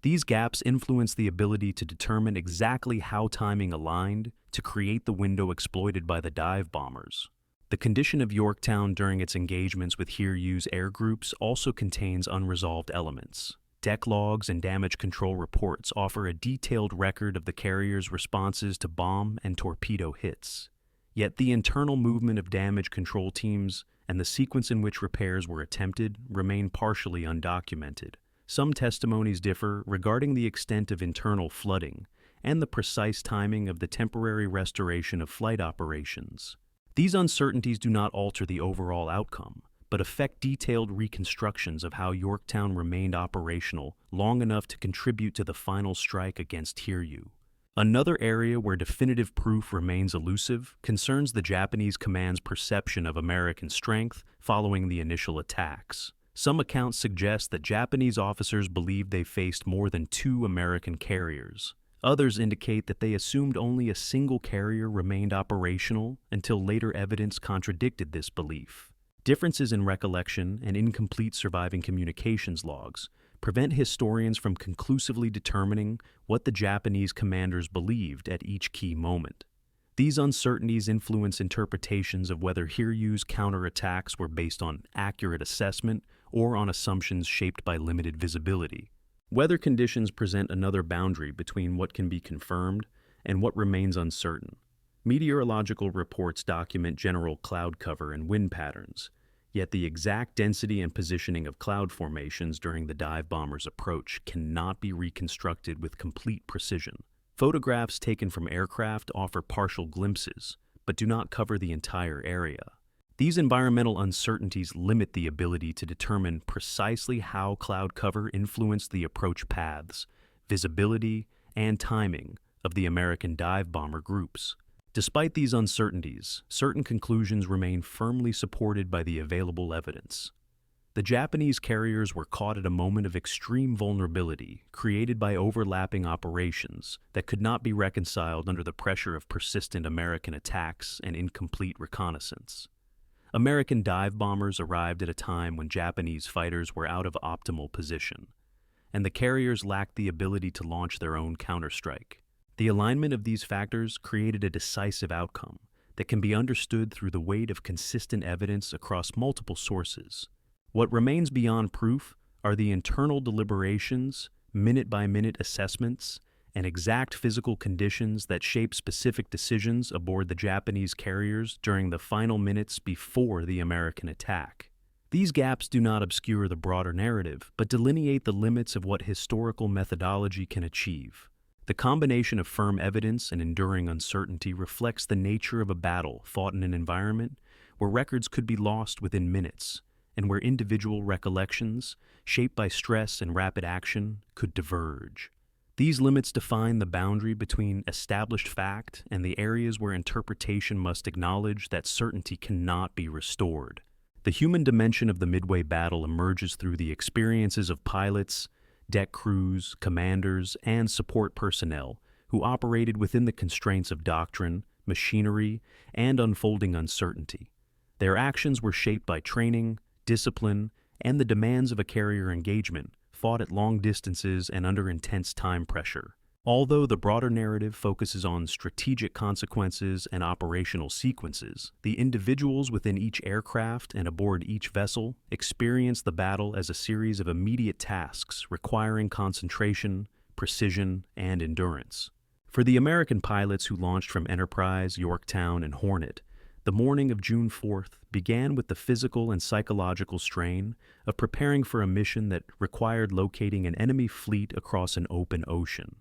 These gaps influence the ability to determine exactly how timing aligned to create the window exploited by the dive bombers. The condition of Yorktown during its engagements with Hiryu's air groups also contains unresolved elements. Deck logs and damage control reports offer a detailed record of the carrier's responses to bomb and torpedo hits. Yet the internal movement of damage control teams and the sequence in which repairs were attempted remain partially undocumented. Some testimonies differ regarding the extent of internal flooding and the precise timing of the temporary restoration of flight operations. These uncertainties do not alter the overall outcome, but affect detailed reconstructions of how Yorktown remained operational long enough to contribute to the final strike against Hiryu. Another area where definitive proof remains elusive concerns the Japanese command's perception of American strength following the initial attacks. Some accounts suggest that Japanese officers believed they faced more than 2 American carriers. Others indicate that they assumed only a single carrier remained operational until later evidence contradicted this belief. Differences in recollection and incomplete surviving communications logs prevent historians from conclusively determining what the Japanese commanders believed at each key moment. These uncertainties influence interpretations of whether Hiryu's counterattacks were based on accurate assessment or on assumptions shaped by limited visibility. Weather conditions present another boundary between what can be confirmed and what remains uncertain. Meteorological reports document general cloud cover and wind patterns, yet the exact density and positioning of cloud formations during the dive bombers' approach cannot be reconstructed with complete precision. Photographs taken from aircraft offer partial glimpses, but do not cover the entire area. These environmental uncertainties limit the ability to determine precisely how cloud cover influenced the approach paths, visibility, and timing of the American dive bomber groups. Despite these uncertainties, certain conclusions remain firmly supported by the available evidence. The Japanese carriers were caught at a moment of extreme vulnerability created by overlapping operations that could not be reconciled under the pressure of persistent American attacks and incomplete reconnaissance. American dive bombers arrived at a time when Japanese fighters were out of optimal position, and the carriers lacked the ability to launch their own counterstrike. The alignment of these factors created a decisive outcome that can be understood through the weight of consistent evidence across multiple sources. What remains beyond proof are the internal deliberations, minute-by-minute assessments, and exact physical conditions that shape specific decisions aboard the Japanese carriers during the final minutes before the American attack. These gaps do not obscure the broader narrative, but delineate the limits of what historical methodology can achieve. The combination of firm evidence and enduring uncertainty reflects the nature of a battle fought in an environment where records could be lost within minutes, and where individual recollections, shaped by stress and rapid action, could diverge. These limits define the boundary between established fact and the areas where interpretation must acknowledge that certainty cannot be restored. The human dimension of the Midway battle emerges through the experiences of pilots, deck crews, commanders, and support personnel who operated within the constraints of doctrine, machinery, and unfolding uncertainty. Their actions were shaped by training, discipline, and the demands of a carrier engagement, fought at long distances and under intense time pressure. Although the broader narrative focuses on strategic consequences and operational sequences, the individuals within each aircraft and aboard each vessel experience the battle as a series of immediate tasks requiring concentration, precision, and endurance. For the American pilots who launched from Enterprise, Yorktown, and Hornet, the morning of June 4th began with the physical and psychological strain of preparing for a mission that required locating an enemy fleet across an open ocean.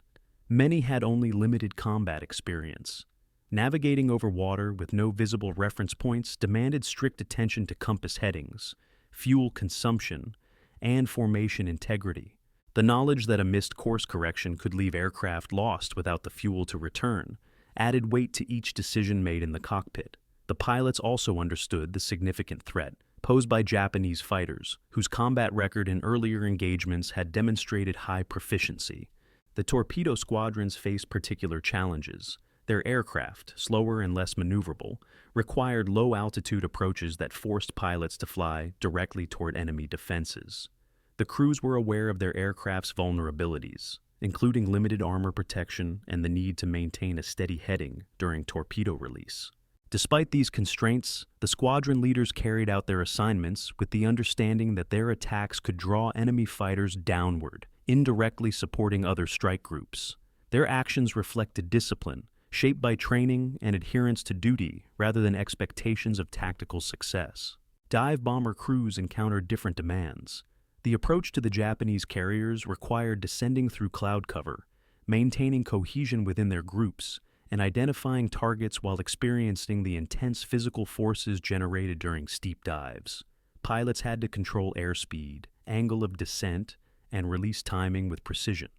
Many had only limited combat experience. Navigating over water with no visible reference points demanded strict attention to compass headings, fuel consumption, and formation integrity. The knowledge that a missed course correction could leave aircraft lost without the fuel to return added weight to each decision made in the cockpit. The pilots also understood the significant threat posed by Japanese fighters, whose combat record in earlier engagements had demonstrated high proficiency. The torpedo squadrons faced particular challenges. Their aircraft, slower and less maneuverable, required low-altitude approaches that forced pilots to fly directly toward enemy defenses. The crews were aware of their aircraft's vulnerabilities, including limited armor protection and the need to maintain a steady heading during torpedo release. Despite these constraints, the squadron leaders carried out their assignments with the understanding that their attacks could draw enemy fighters downward, indirectly supporting other strike groups. Their actions reflected discipline, shaped by training and adherence to duty rather than expectations of tactical success. Dive bomber crews encountered different demands. The approach to the Japanese carriers required descending through cloud cover, maintaining cohesion within their groups, and identifying targets while experiencing the intense physical forces generated during steep dives. Pilots had to control airspeed, angle of descent, and release timing with precision.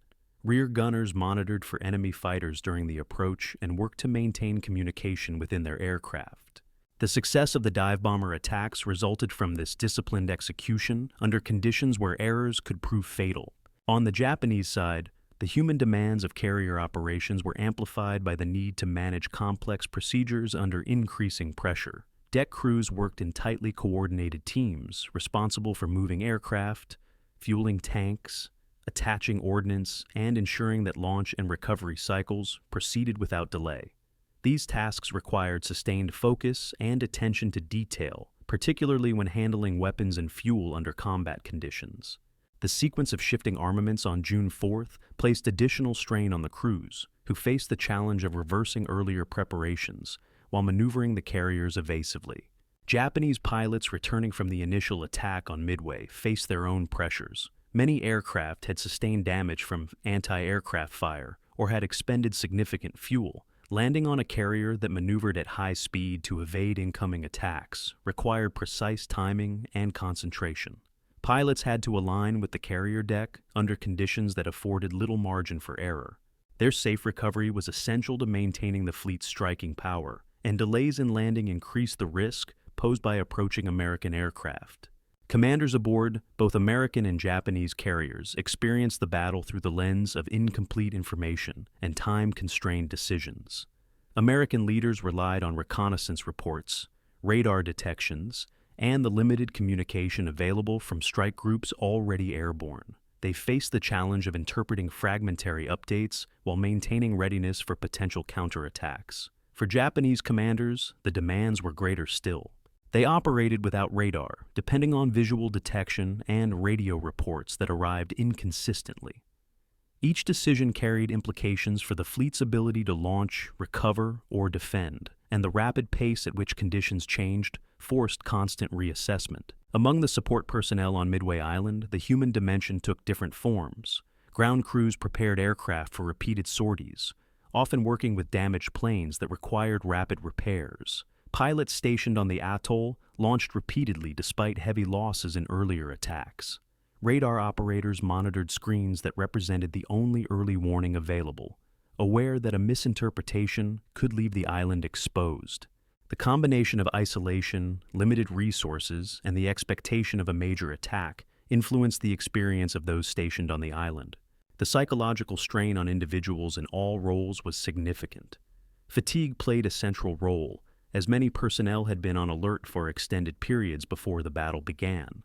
Rear gunners monitored for enemy fighters during the approach and worked to maintain communication within their aircraft. The success of the dive bomber attacks resulted from this disciplined execution under conditions where errors could prove fatal. On the Japanese side, the human demands of carrier operations were amplified by the need to manage complex procedures under increasing pressure. Deck crews worked in tightly coordinated teams, responsible for moving aircraft, fueling tanks, attaching ordnance, and ensuring that launch and recovery cycles proceeded without delay. These tasks required sustained focus and attention to detail, particularly when handling weapons and fuel under combat conditions. The sequence of shifting armaments on June 4th placed additional strain on the crews, who faced the challenge of reversing earlier preparations while maneuvering the carriers evasively. Japanese pilots returning from the initial attack on Midway faced their own pressures. Many aircraft had sustained damage from anti-aircraft fire or had expended significant fuel. Landing on a carrier that maneuvered at high speed to evade incoming attacks required precise timing and concentration. Pilots had to align with the carrier deck under conditions that afforded little margin for error. Their safe recovery was essential to maintaining the fleet's striking power, and delays in landing increased the risk posed by approaching American aircraft. Commanders aboard both American and Japanese carriers experienced the battle through the lens of incomplete information and time-constrained decisions. American leaders relied on reconnaissance reports, radar detections, and the limited communication available from strike groups already airborne. They faced the challenge of interpreting fragmentary updates while maintaining readiness for potential counterattacks. For Japanese commanders, the demands were greater still. They operated without radar, depending on visual detection and radio reports that arrived inconsistently. Each decision carried implications for the fleet's ability to launch, recover, or defend, and the rapid pace at which conditions changed forced constant reassessment. Among the support personnel on Midway Island, the human dimension took different forms. Ground crews prepared aircraft for repeated sorties, often working with damaged planes that required rapid repairs. Pilots stationed on the atoll launched repeatedly despite heavy losses in earlier attacks. Radar operators monitored screens that represented the only early warning available, aware that a misinterpretation could leave the island exposed. The combination of isolation, limited resources, and the expectation of a major attack influenced the experience of those stationed on the island. The psychological strain on individuals in all roles was significant. Fatigue played a central role, as many personnel had been on alert for extended periods before the battle began.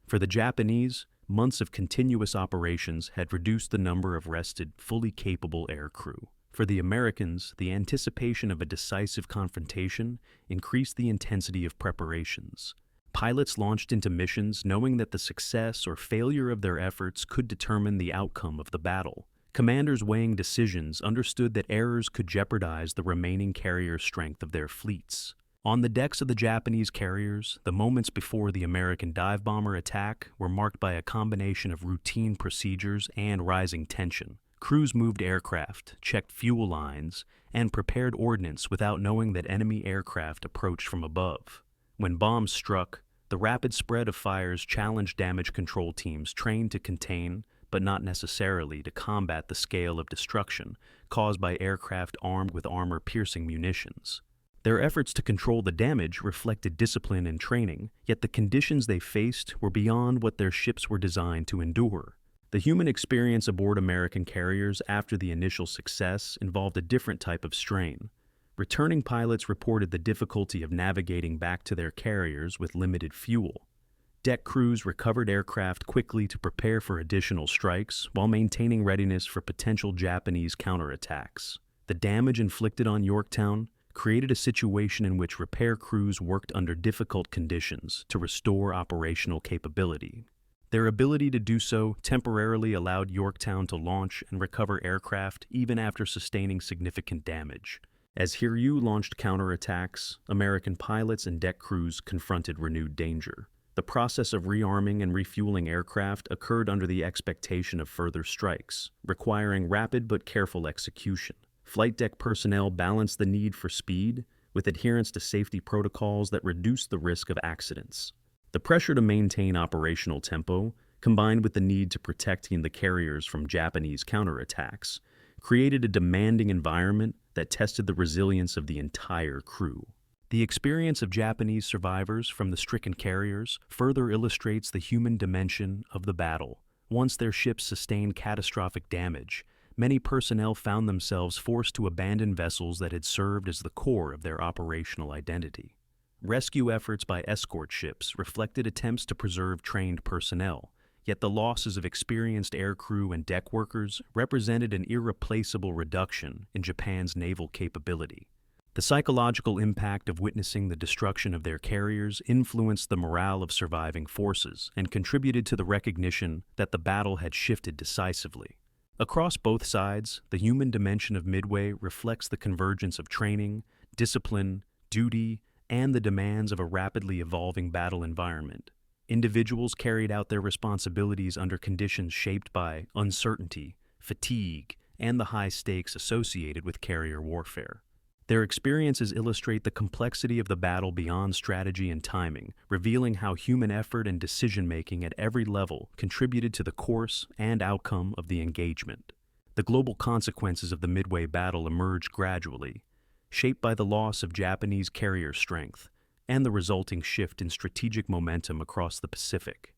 For the Japanese, months of continuous operations had reduced the number of rested, fully capable aircrew. For the Americans, the anticipation of a decisive confrontation increased the intensity of preparations. Pilots launched into missions knowing that the success or failure of their efforts could determine the outcome of the battle. Commanders weighing decisions understood that errors could jeopardize the remaining carrier strength of their fleets. On the decks of the Japanese carriers, the moments before the American dive bomber attack were marked by a combination of routine procedures and rising tension. Crews moved aircraft, checked fuel lines, and prepared ordnance without knowing that enemy aircraft approached from above. When bombs struck, The rapid spread of fires challenged damage control teams trained to contain, but not necessarily to combat the scale of destruction caused by aircraft armed with armor-piercing munitions. Their efforts to control the damage reflected discipline and training, yet the conditions they faced were beyond what their ships were designed to endure. The human experience aboard American carriers after the initial success involved a different type of strain. Returning pilots reported the difficulty of navigating back to their carriers with limited fuel. Deck crews recovered aircraft quickly to prepare for additional strikes while maintaining readiness for potential Japanese counterattacks. The damage inflicted on Yorktown created a situation in which repair crews worked under difficult conditions to restore operational capability. Their ability to do so temporarily allowed Yorktown to launch and recover aircraft even after sustaining significant damage. As Hiryu launched counterattacks, American pilots and deck crews confronted renewed danger. The process of rearming and refueling aircraft occurred under the expectation of further strikes, requiring rapid but careful execution. Flight deck personnel balanced the need for speed with adherence to safety protocols that reduced the risk of accidents. The pressure to maintain operational tempo, combined with the need to protect the carriers from Japanese counterattacks, created a demanding environment that tested the resilience of the entire crew. The experience of Japanese survivors from the stricken carriers further illustrates the human dimension of the battle. Once their ships sustained catastrophic damage, many personnel found themselves forced to abandon vessels that had served as the core of their operational identity. Rescue efforts by escort ships reflected attempts to preserve trained personnel, yet the losses of experienced aircrew and deck workers represented an irreplaceable reduction in Japan's naval capability. The psychological impact of witnessing the destruction of their carriers influenced the morale of surviving forces and contributed to the recognition that the battle had shifted decisively. Across both sides, the human dimension of Midway reflects the convergence of training, discipline, duty, and the demands of a rapidly evolving battle environment. Individuals carried out their responsibilities under conditions shaped by uncertainty, fatigue, and the high stakes associated with carrier warfare. Their experiences illustrate the complexity of the battle beyond strategy and timing, revealing how human effort and decision-making at every level contributed to the course and outcome of the engagement. The global consequences of the Midway battle emerged gradually, shaped by the loss of Japanese carrier strength and the resulting shift in strategic momentum across the Pacific.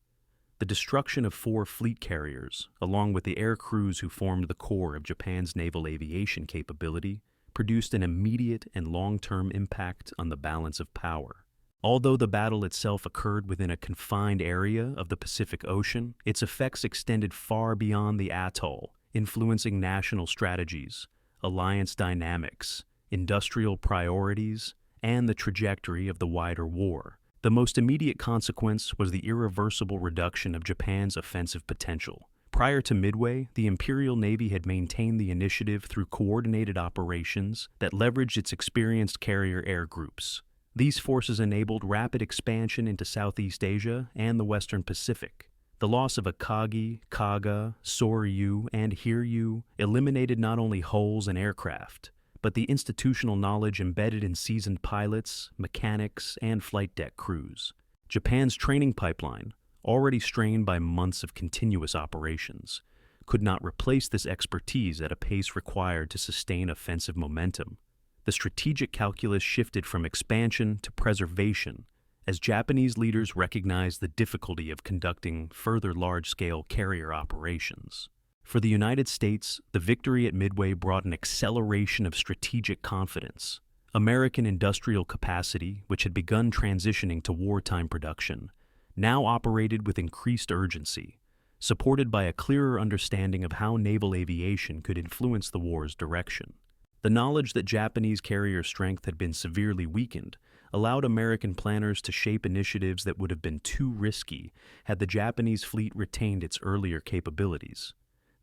The destruction of 4 fleet carriers, along with the air crews who formed the core of Japan's naval aviation capability, produced an immediate and long-term impact on the balance of power. Although the battle itself occurred within a confined area of the Pacific Ocean, its effects extended far beyond the atoll, influencing national strategies, alliance dynamics, industrial priorities, and the trajectory of the wider war. The most immediate consequence was the irreversible reduction of Japan's offensive potential. Prior to Midway, the Imperial Navy had maintained the initiative through coordinated operations that leveraged its experienced carrier air groups. These forces enabled rapid expansion into Southeast Asia and the Western Pacific. The loss of Akagi, Kaga, Soryu, and Hiryu eliminated not only hulls and aircraft, but the institutional knowledge embedded in seasoned pilots, mechanics, and flight deck crews. Japan's training pipeline, already strained by months of continuous operations, could not replace this expertise at a pace required to sustain offensive momentum. The strategic calculus shifted from expansion to preservation as Japanese leaders recognized the difficulty of conducting further large-scale carrier operations. For the United States, the victory at Midway brought an acceleration of strategic confidence. American industrial capacity, which had begun transitioning to wartime production, now operated with increased urgency, supported by a clearer understanding of how naval aviation could influence the war's direction. The knowledge that Japanese carrier strength had been severely weakened allowed American planners to shape initiatives that would have been too risky had the Japanese fleet retained its earlier capabilities.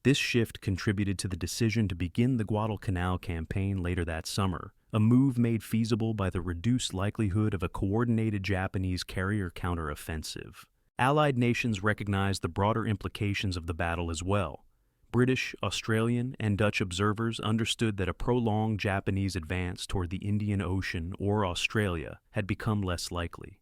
This shift contributed to the decision to begin the Guadalcanal campaign later that summer, a move made feasible by the reduced likelihood of a coordinated Japanese carrier counteroffensive. Allied nations recognized the broader implications of the battle as well. British, Australian, and Dutch observers understood that a prolonged Japanese advance toward the Indian Ocean or Australia had become less likely.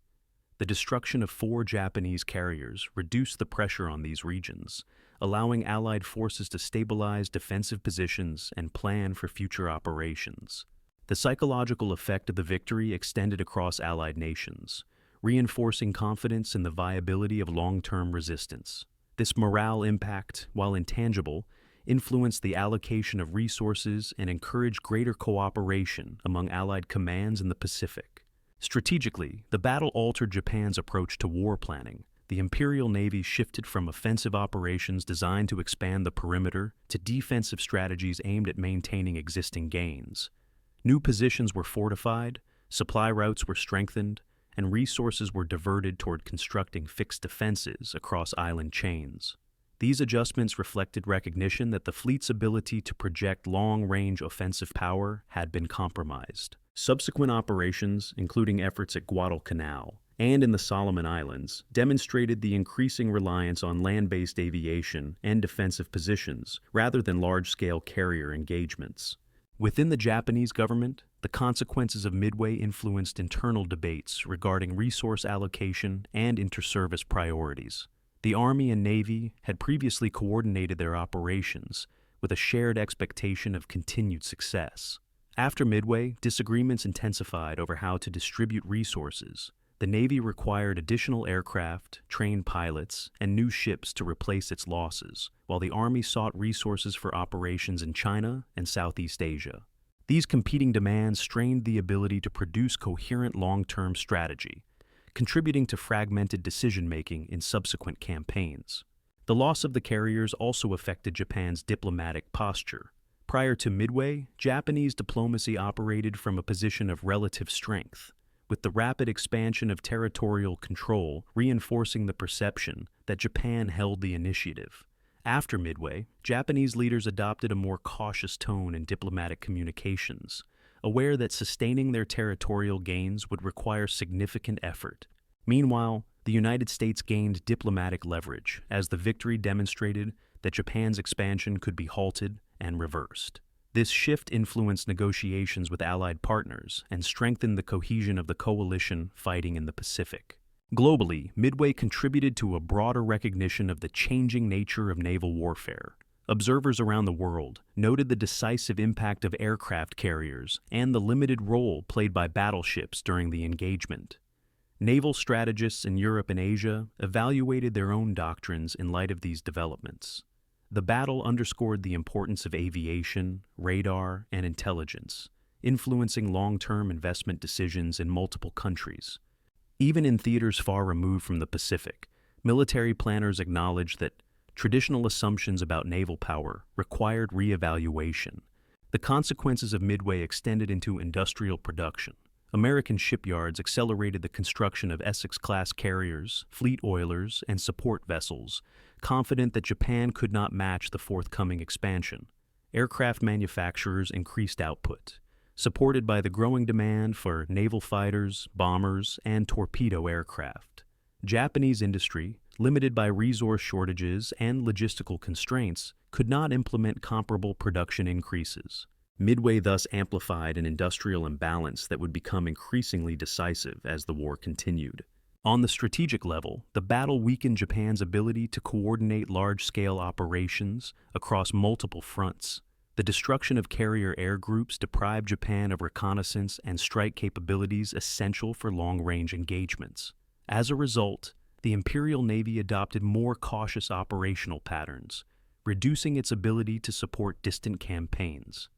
The destruction of 4 Japanese carriers reduced the pressure on these regions, allowing Allied forces to stabilize defensive positions and plan for future operations. The psychological effect of the victory extended across Allied nations, reinforcing confidence in the viability of long-term resistance. This morale impact, while intangible, influenced the allocation of resources and encouraged greater cooperation among Allied commands in the Pacific. Strategically, the battle altered Japan's approach to war planning. The Imperial Navy shifted from offensive operations designed to expand the perimeter to defensive strategies aimed at maintaining existing gains. New positions were fortified, supply routes were strengthened, and resources were diverted toward constructing fixed defenses across island chains. These adjustments reflected recognition that the fleet's ability to project long-range offensive power had been compromised. Subsequent operations, including efforts at Guadalcanal and in the Solomon Islands, demonstrated the increasing reliance on land-based aviation and defensive positions rather than large-scale carrier engagements. Within the Japanese government, the consequences of Midway influenced internal debates regarding resource allocation and inter-service priorities. The Army and Navy had previously coordinated their operations with a shared expectation of continued success. After Midway, disagreements intensified over how to distribute resources. The Navy required additional aircraft, trained pilots, and new ships to replace its losses, while the Army sought resources for operations in China and Southeast Asia. These competing demands strained the ability to produce coherent long-term strategy, contributing to fragmented decision-making in subsequent campaigns. The loss of the carriers also affected Japan's diplomatic posture. Prior to Midway, Japanese diplomacy operated from a position of relative strength, with the rapid expansion of territorial control reinforcing the perception that Japan held the initiative. After Midway, Japanese leaders adopted a more cautious tone in diplomatic communications, aware that sustaining their territorial gains would require significant effort. Meanwhile, the United States gained diplomatic leverage as the victory demonstrated that Japan's expansion could be halted and reversed. This shift influenced negotiations with Allied partners and strengthened the cohesion of the coalition fighting in the Pacific. Globally, Midway contributed to a broader recognition of the changing nature of naval warfare. Observers around the world noted the decisive impact of aircraft carriers and the limited role played by battleships during the engagement. Naval strategists in Europe and Asia evaluated their own doctrines in light of these developments. The battle underscored the importance of aviation, radar, and intelligence, influencing long-term investment decisions in multiple countries. Even in theaters far removed from the Pacific, military planners acknowledged that traditional assumptions about naval power required re-evaluation. The consequences of Midway extended into industrial production. American shipyards accelerated the construction of Essex-class carriers, fleet oilers, and support vessels, confident that Japan could not match the forthcoming expansion. Aircraft manufacturers increased output, supported by the growing demand for naval fighters, bombers, and torpedo aircraft. Japanese industry, limited by resource shortages and logistical constraints, could not implement comparable production increases. Midway thus amplified an industrial imbalance that would become increasingly decisive as the war continued. On the strategic level, the battle weakened Japan's ability to coordinate large-scale operations across multiple fronts. The destruction of carrier air groups deprived Japan of reconnaissance and strike capabilities essential for long-range engagements. As a result, the Imperial Navy adopted more cautious operational patterns, reducing its ability to support distant campaigns.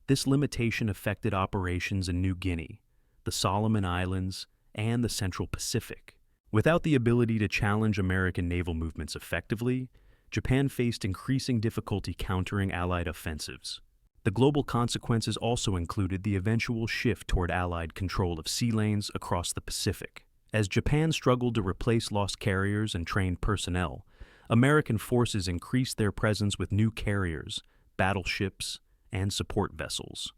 This limitation affected operations in New Guinea, the Solomon Islands, and the Central Pacific. Without the ability to challenge American naval movements effectively, Japan faced increasing difficulty countering Allied offensives. The global consequences also included the eventual shift toward Allied control of sea lanes across the Pacific. As Japan struggled to replace lost carriers and trained personnel, American forces increased their presence with new carriers, battleships, and support vessels.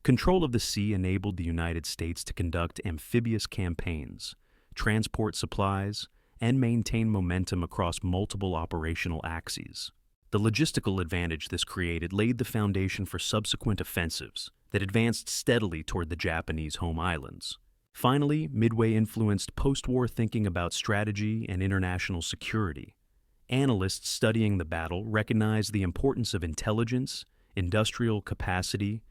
Control of the sea enabled the United States to conduct amphibious campaigns, transport supplies, and maintain momentum across multiple operational axes. The logistical advantage this created laid the foundation for subsequent offensives that advanced steadily toward the Japanese home islands. Finally, Midway influenced post-war thinking about strategy and international security. Analysts studying the battle recognized the importance of intelligence, industrial capacity,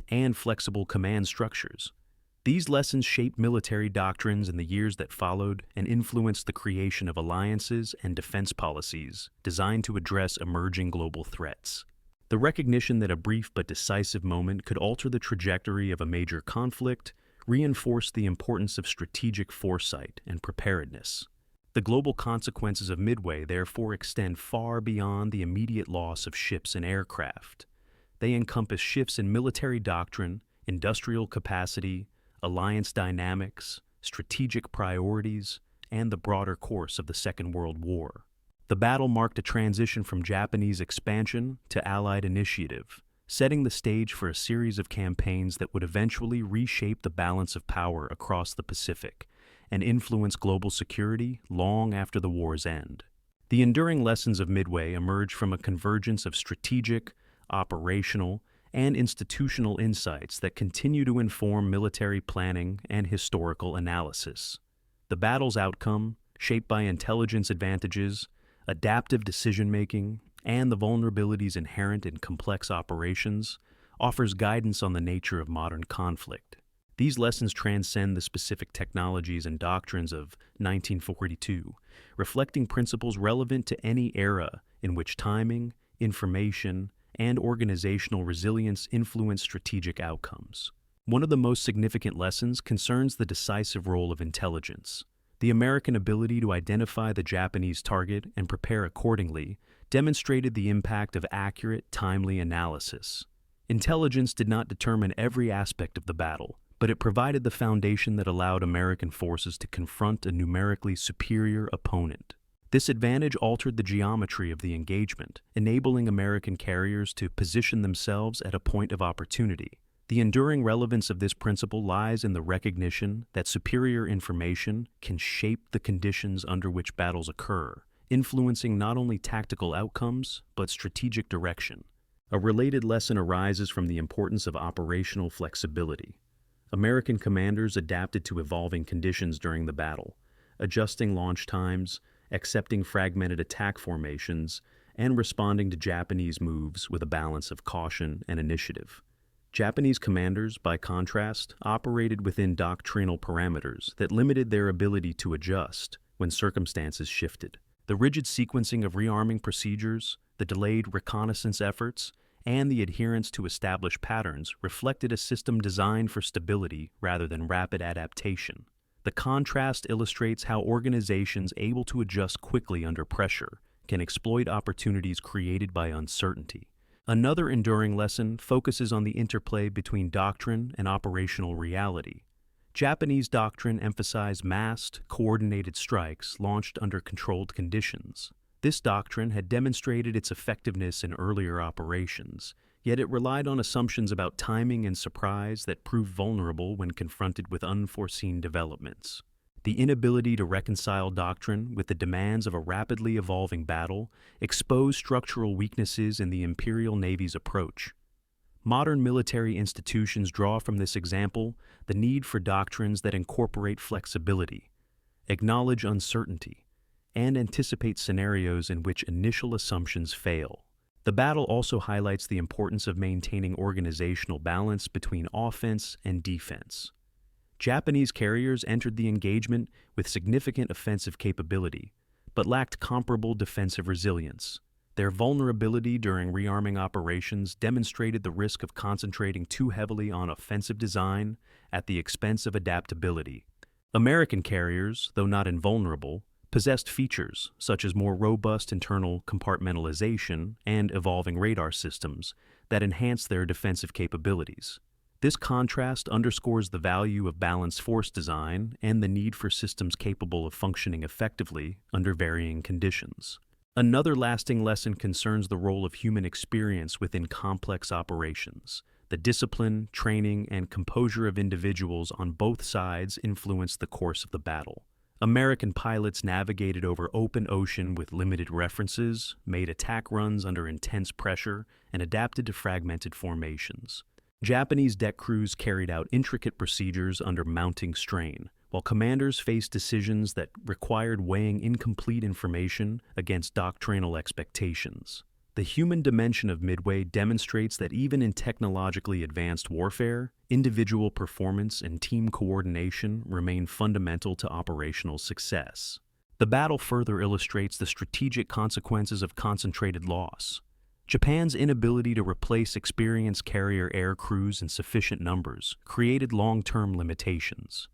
and flexible command structures. These lessons shaped military doctrines in the years that followed and influenced the creation of alliances and defense policies designed to address emerging global threats. The recognition that a brief but decisive moment could alter the trajectory of a major conflict reinforced the importance of strategic foresight and preparedness. The global consequences of Midway therefore extend far beyond the immediate loss of ships and aircraft. They encompass shifts in military doctrine, industrial capacity, alliance dynamics, strategic priorities, and the broader course of the Second World War. The battle marked a transition from Japanese expansion to Allied initiative, setting the stage for a series of campaigns that would eventually reshape the balance of power across the Pacific and influence global security long after the war's end. The enduring lessons of Midway emerge from a convergence of strategic, operational, and institutional insights that continue to inform military planning and historical analysis. The battle's outcome, shaped by intelligence advantages, adaptive decision-making, and the vulnerabilities inherent in complex operations, offers guidance on the nature of modern conflict. These lessons transcend the specific technologies and doctrines of 1942, reflecting principles relevant to any era in which timing, information, and organizational resilience influence strategic outcomes. One of the most significant lessons concerns the decisive role of intelligence. The American ability to identify the Japanese target and prepare accordingly demonstrated the impact of accurate, timely analysis. Intelligence did not determine every aspect of the battle, but it provided the foundation that allowed American forces to confront a numerically superior opponent. This advantage altered the geometry of the engagement, enabling American carriers to position themselves at a point of opportunity. The enduring relevance of this principle lies in the recognition that superior information can shape the conditions under which battles occur, influencing not only tactical outcomes, but strategic direction. A related lesson arises from the importance of operational flexibility. American commanders adapted to evolving conditions during the battle, adjusting launch times, accepting fragmented attack formations, and responding to Japanese moves with a balance of caution and initiative. Japanese commanders, by contrast, operated within doctrinal parameters that limited their ability to adjust when circumstances shifted. The rigid sequencing of rearming procedures, the delayed reconnaissance efforts, and the adherence to established patterns reflected a system designed for stability rather than rapid adaptation. The contrast illustrates how organizations able to adjust quickly under pressure can exploit opportunities created by uncertainty. Another enduring lesson focuses on the interplay between doctrine and operational reality. Japanese doctrine emphasized massed, coordinated strikes launched under controlled conditions. This doctrine had demonstrated its effectiveness in earlier operations, yet it relied on assumptions about timing and surprise that proved vulnerable when confronted with unforeseen developments. The inability to reconcile doctrine with the demands of a rapidly evolving battle exposed structural weaknesses in the Imperial Navy's approach. Modern military institutions draw from this example the need for doctrines that incorporate flexibility, acknowledge uncertainty, and anticipate scenarios in which initial assumptions fail. The battle also highlights the importance of maintaining organizational balance between offense and defense. Japanese carriers entered the engagement with significant offensive capability, but lacked comparable defensive resilience. Their vulnerability during rearming operations demonstrated the risk of concentrating too heavily on offensive design at the expense of adaptability. American carriers, though not invulnerable, possessed features such as more robust internal compartmentalization and evolving radar systems that enhanced their defensive capabilities. This contrast underscores the value of balanced force design and the need for systems capable of functioning effectively under varying conditions. Another lasting lesson concerns the role of human experience within complex operations. The discipline, training, and composure of individuals on both sides influenced the course of the battle. American pilots navigated over open ocean with limited references, made attack runs under intense pressure, and adapted to fragmented formations. Japanese deck crews carried out intricate procedures under mounting strain, while commanders faced decisions that required weighing incomplete information against doctrinal expectations. The human dimension of Midway demonstrates that even in technologically advanced warfare, individual performance and team coordination remain fundamental to operational success. The battle further illustrates the strategic consequences of concentrated loss. Japan's inability to replace experienced carrier air crews in sufficient numbers created long-term limitations.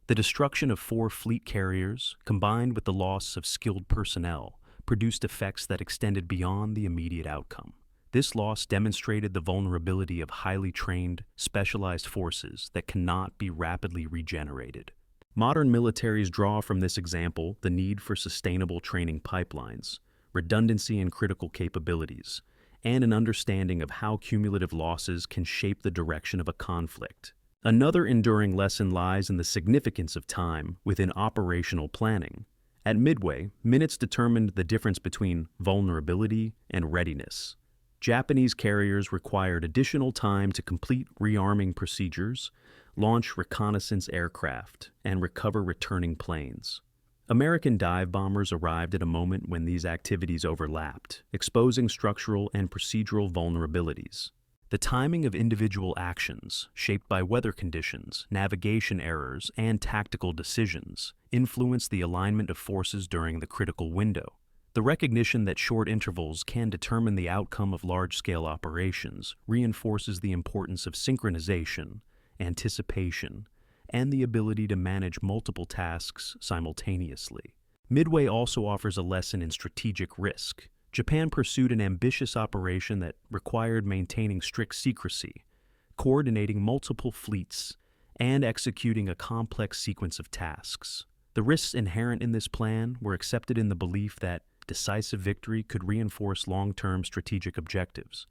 The destruction of 4 fleet carriers, combined with the loss of skilled personnel, produced effects that extended beyond the immediate outcome. This loss demonstrated the vulnerability of highly trained, specialized forces that cannot be rapidly regenerated. Modern militaries draw from this example the need for sustainable training pipelines, redundancy in critical capabilities, and an understanding of how cumulative losses can shape the direction of a conflict. Another enduring lesson lies in the significance of time within operational planning. At Midway, minutes determined the difference between vulnerability and readiness. Japanese carriers required additional time to complete rearming procedures, launch reconnaissance aircraft, and recover returning planes. American dive bombers arrived at a moment when these activities overlapped, exposing structural and procedural vulnerabilities. The timing of individual actions, shaped by weather conditions, navigation errors, and tactical decisions, influenced the alignment of forces during the critical window. The recognition that short intervals can determine the outcome of large-scale operations reinforces the importance of synchronization, anticipation, and the ability to manage multiple tasks simultaneously. Midway also offers a lesson in strategic risk. Japan pursued an ambitious operation that required maintaining strict secrecy, coordinating multiple fleets, and executing a complex sequence of tasks. The risks inherent in this plan were accepted in the belief that decisive victory could reinforce long-term strategic objectives.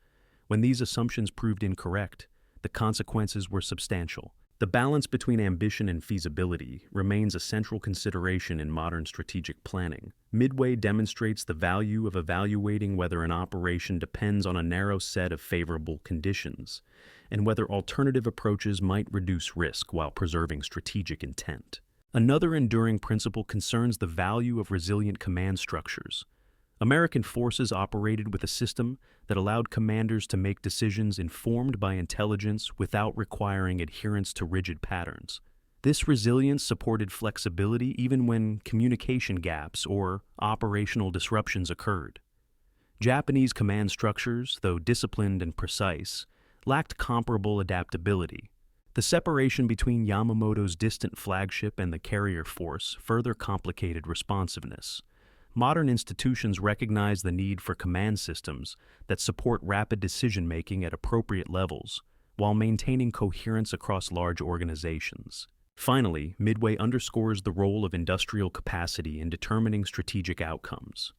When these assumptions proved incorrect, the consequences were substantial. The balance between ambition and feasibility remains a central consideration in modern strategic planning. Midway demonstrates the value of evaluating whether an operation depends on a narrow set of favorable conditions, and whether alternative approaches might reduce risk while preserving strategic intent. Another enduring principle concerns the value of resilient command structures. American forces operated with a system that allowed commanders to make decisions informed by intelligence without requiring adherence to rigid patterns. This resilience supported flexibility even when communication gaps or operational disruptions occurred. Japanese command structures, though disciplined and precise, lacked comparable adaptability. The separation between Yamamoto's distant flagship and the carrier force further complicated responsiveness. Modern institutions recognize the need for command systems that support rapid decision-making at appropriate levels, while maintaining coherence across large organizations. Finally, Midway underscores the role of industrial capacity in determining strategic outcomes.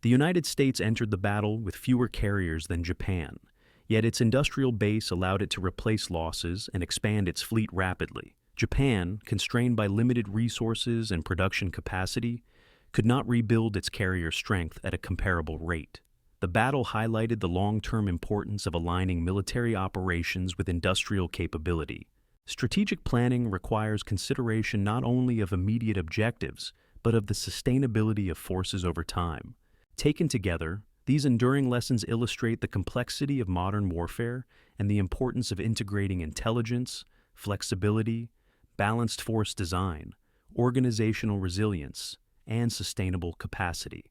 The United States entered the battle with fewer carriers than Japan, yet its industrial base allowed it to replace losses and expand its fleet rapidly. Japan, constrained by limited resources and production capacity, could not rebuild its carrier strength at a comparable rate. The battle highlighted the long-term importance of aligning military operations with industrial capability. Strategic planning requires consideration not only of immediate objectives, but of the sustainability of forces over time. Taken together, these enduring lessons illustrate the complexity of modern warfare and the importance of integrating intelligence, flexibility, balanced force design, organizational resilience, and sustainable capacity.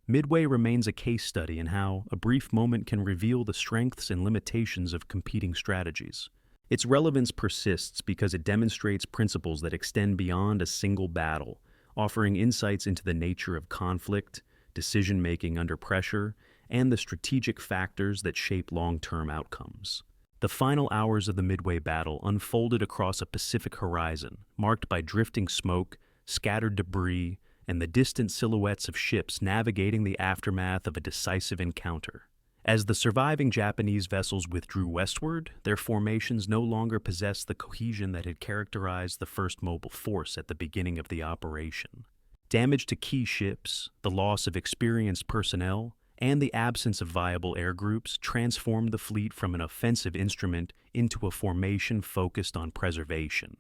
Midway remains a case study in how a brief moment can reveal the strengths and limitations of competing strategies. Its relevance persists because it demonstrates principles that extend beyond a single battle, offering insights into the nature of conflict, decision-making under pressure, and the strategic factors that shape long-term outcomes. The final hours of the Midway battle unfolded across a Pacific horizon, marked by drifting smoke, scattered debris, and the distant silhouettes of ships navigating the aftermath of a decisive encounter. As the surviving Japanese vessels withdrew westward, their formations no longer possessed the cohesion that had characterized the first mobile force at the beginning of the operation. Damage to key ships, the loss of experienced personnel, and the absence of viable air groups transformed the fleet from an offensive instrument into a formation focused on preservation.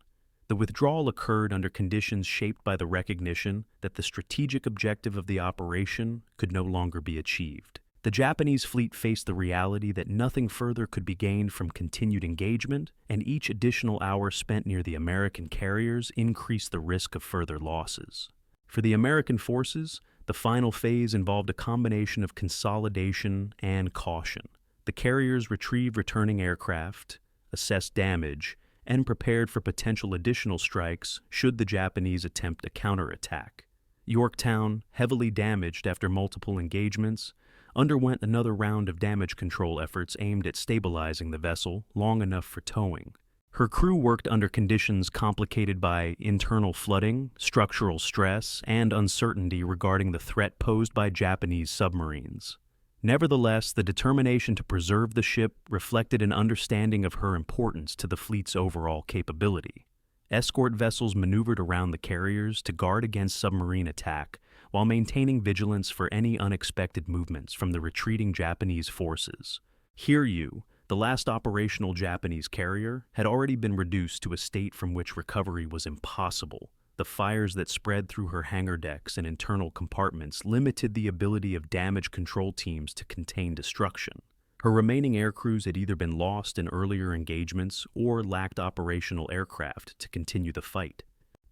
The withdrawal occurred under conditions shaped by the recognition that the strategic objective of the operation could no longer be achieved. The Japanese fleet faced the reality that nothing further could be gained from continued engagement, and each additional hour spent near the American carriers increased the risk of further losses. For the American forces, the final phase involved a combination of consolidation and caution. The carriers retrieved returning aircraft, assessed damage, and prepared for potential additional strikes should the Japanese attempt a counterattack. Yorktown, heavily damaged after multiple engagements, underwent another round of damage control efforts aimed at stabilizing the vessel long enough for towing. Her crew worked under conditions complicated by internal flooding, structural stress, and uncertainty regarding the threat posed by Japanese submarines. Nevertheless, the determination to preserve the ship reflected an understanding of her importance to the fleet's overall capability. Escort vessels maneuvered around the carriers to guard against submarine attack while maintaining vigilance for any unexpected movements from the retreating Japanese forces. Hiryu, the last operational Japanese carrier, had already been reduced to a state from which recovery was impossible. The fires that spread through her hangar decks and internal compartments limited the ability of damage control teams to contain destruction. Her remaining aircrews had either been lost in earlier engagements or lacked operational aircraft to continue the fight.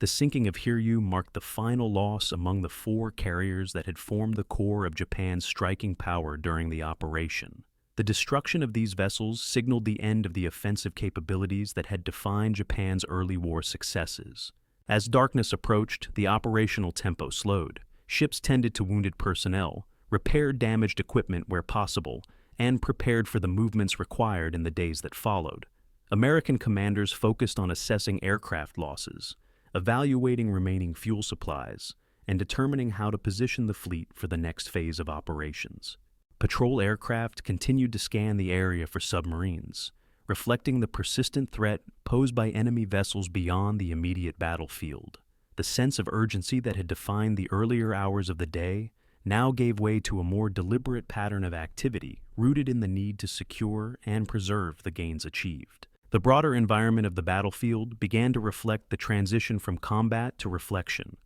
The sinking of Hiryu marked the final loss among the 4 carriers that had formed the core of Japan's striking power during the operation. The destruction of these vessels signaled the end of the offensive capabilities that had defined Japan's early war successes. As darkness approached, the operational tempo slowed. Ships tended to wounded personnel, repaired damaged equipment where possible, and prepared for the movements required in the days that followed. American commanders focused on assessing aircraft losses, evaluating remaining fuel supplies, and determining how to position the fleet for the next phase of operations. Patrol aircraft continued to scan the area for submarines, reflecting the persistent threat posed by enemy vessels beyond the immediate battlefield. The sense of urgency that had defined the earlier hours of the day now gave way to a more deliberate pattern of activity rooted in the need to secure and preserve the gains achieved. The broader environment of the battlefield began to reflect the transition from combat to reflection.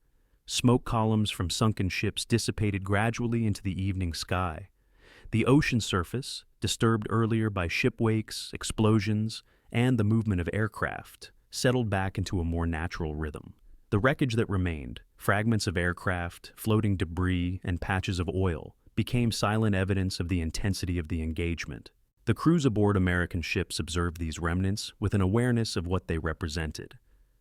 Smoke columns from sunken ships dissipated gradually into the evening sky. The ocean surface, disturbed earlier by ship wakes, explosions, and the movement of aircraft, settled back into a more natural rhythm. The wreckage that remained, fragments of aircraft, floating debris, and patches of oil, became silent evidence of the intensity of the engagement. The crews aboard American ships observed these remnants with an awareness of what they represented.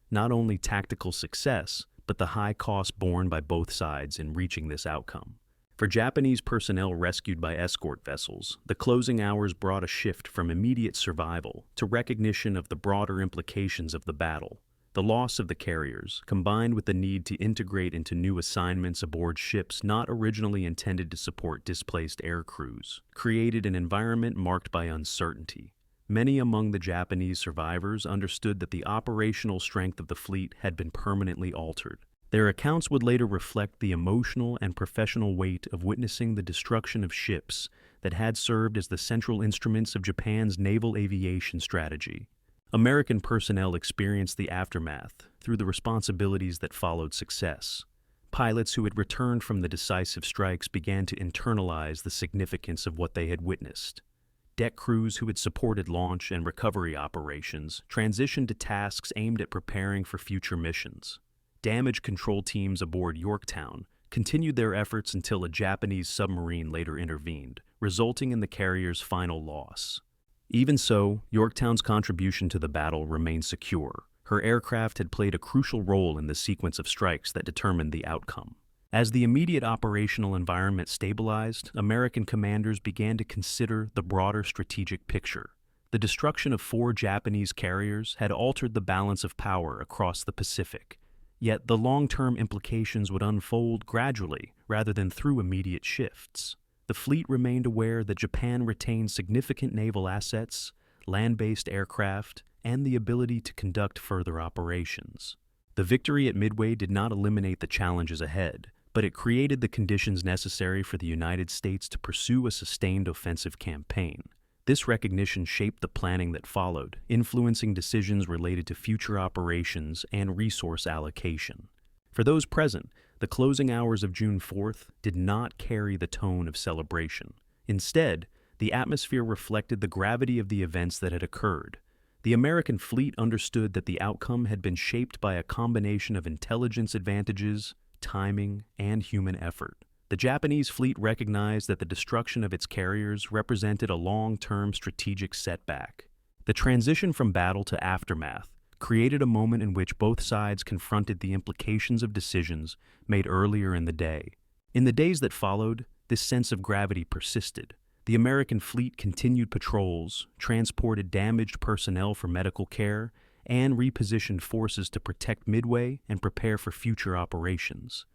Not only tactical success, but the high cost borne by both sides in reaching this outcome. For Japanese personnel rescued by escort vessels, the closing hours brought a shift from immediate survival to recognition of the broader implications of the battle. The loss of the carriers, combined with the need to integrate into new assignments aboard ships not originally intended to support displaced air crews, created an environment marked by uncertainty. Many among the Japanese survivors understood that the operational strength of the fleet had been permanently altered. Their accounts would later reflect the emotional and professional weight of witnessing the destruction of ships that had served as the central instruments of Japan's naval aviation strategy. American personnel experienced the aftermath through the responsibilities that followed success. Pilots who had returned from the decisive strikes began to internalize the significance of what they had witnessed. Deck crews who had supported launch and recovery operations transitioned to tasks aimed at preparing for future missions. Damage control teams aboard Yorktown continued their efforts until a Japanese submarine later intervened, resulting in the carrier's final loss. Even so, Yorktown's contribution to the battle remained secure. Her aircraft had played a crucial role in the sequence of strikes that determined the outcome. As the immediate operational environment stabilized, American commanders began to consider the broader strategic picture. The destruction of 4 Japanese carriers had altered the balance of power across the Pacific. Yet the long-term implications would unfold gradually rather than through immediate shifts. The fleet remained aware that Japan retained significant naval assets, land-based aircraft, and the ability to conduct further operations. The victory at Midway did not eliminate the challenges ahead, but it created the conditions necessary for the United States to pursue a sustained offensive campaign. This recognition shaped the planning that followed, influencing decisions related to future operations and resource allocation. For those present, the closing hours of June 4th did not carry the tone of celebration. Instead, the atmosphere reflected the gravity of the events that had occurred. The American fleet understood that the outcome had been shaped by a combination of intelligence advantages, timing, and human effort. The Japanese fleet recognized that the destruction of its carriers represented a long-term strategic setback. The transition from battle to aftermath created a moment in which both sides confronted the implications of decisions made earlier in the day. In the days that followed, this sense of gravity persisted. The American fleet continued patrols, transported damaged personnel for medical care, and repositioned forces to protect Midway and prepare for future operations.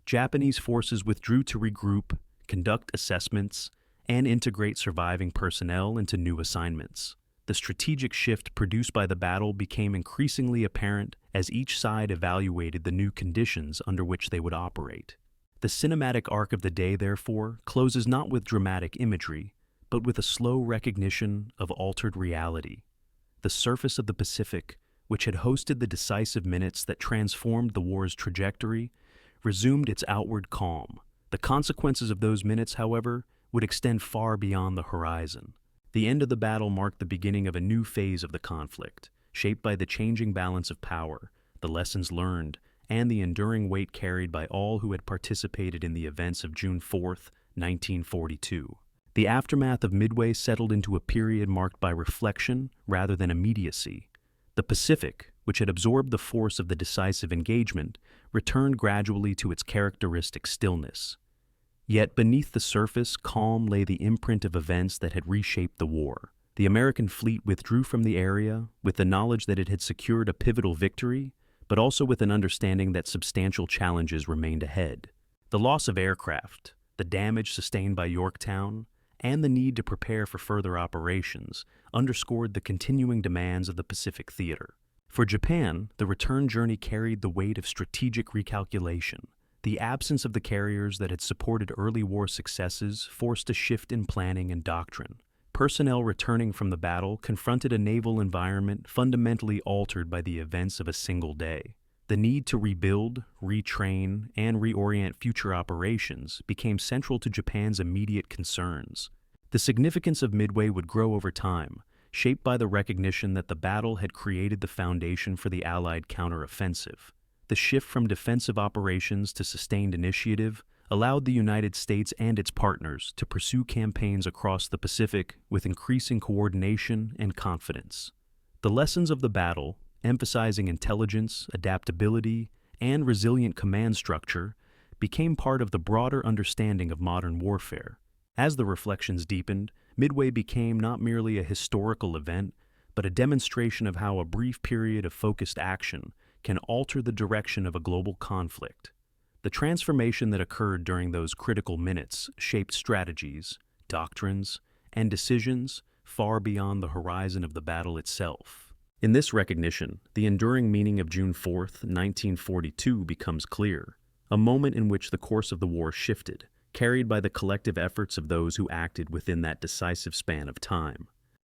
Japanese forces withdrew to regroup, conduct assessments, and integrate surviving personnel into new assignments. The strategic shift produced by the battle became increasingly apparent as each side evaluated the new conditions under which they would operate. The cinematic arc of the day, therefore, closes not with dramatic imagery, but with a slow recognition of altered reality. The surface of the Pacific, which had hosted the decisive minutes that transformed the war's trajectory, resumed its outward calm. The consequences of those minutes, however, would extend far beyond the horizon. The end of the battle marked the beginning of a new phase of the conflict, shaped by the changing balance of power, the lessons learned, and the enduring weight carried by all who had participated in the events of June 4th, 1942. The aftermath of Midway settled into a period marked by reflection rather than immediacy. The Pacific, which had absorbed the force of the decisive engagement, returned gradually to its characteristic stillness. Yet beneath the surface, calm lay the imprint of events that had reshaped the war. The American fleet withdrew from the area with the knowledge that it had secured a pivotal victory, but also with an understanding that substantial challenges remained ahead. The loss of aircraft, the damage sustained by Yorktown, and the need to prepare for further operations underscored the continuing demands of the Pacific theater. For Japan, the return journey carried the weight of strategic recalculation. The absence of the carriers that had supported early war successes forced a shift in planning and doctrine. Personnel returning from the battle confronted a naval environment fundamentally altered by the events of a single day. The need to rebuild, retrain, and reorient future operations became central to Japan's immediate concerns. The significance of Midway would grow over time, shaped by the recognition that the battle had created the foundation for the Allied counteroffensive. The shift from defensive operations to sustained initiative allowed the United States and its partners to pursue campaigns across the Pacific with increasing coordination and confidence. The lessons of the battle, emphasizing intelligence, adaptability, and resilient command structure, became part of the broader understanding of modern warfare. As the reflections deepened, Midway became not merely a historical event, but a demonstration of how a brief period of focused action can alter the direction of a global conflict. The transformation that occurred during those critical minutes shaped strategies, doctrines, and decisions far beyond the horizon of the battle itself. In this recognition, the enduring meaning of June 4th, 1942 becomes clear, a moment in which the course of the war shifted, carried by the collective efforts of those who acted within that decisive span of time.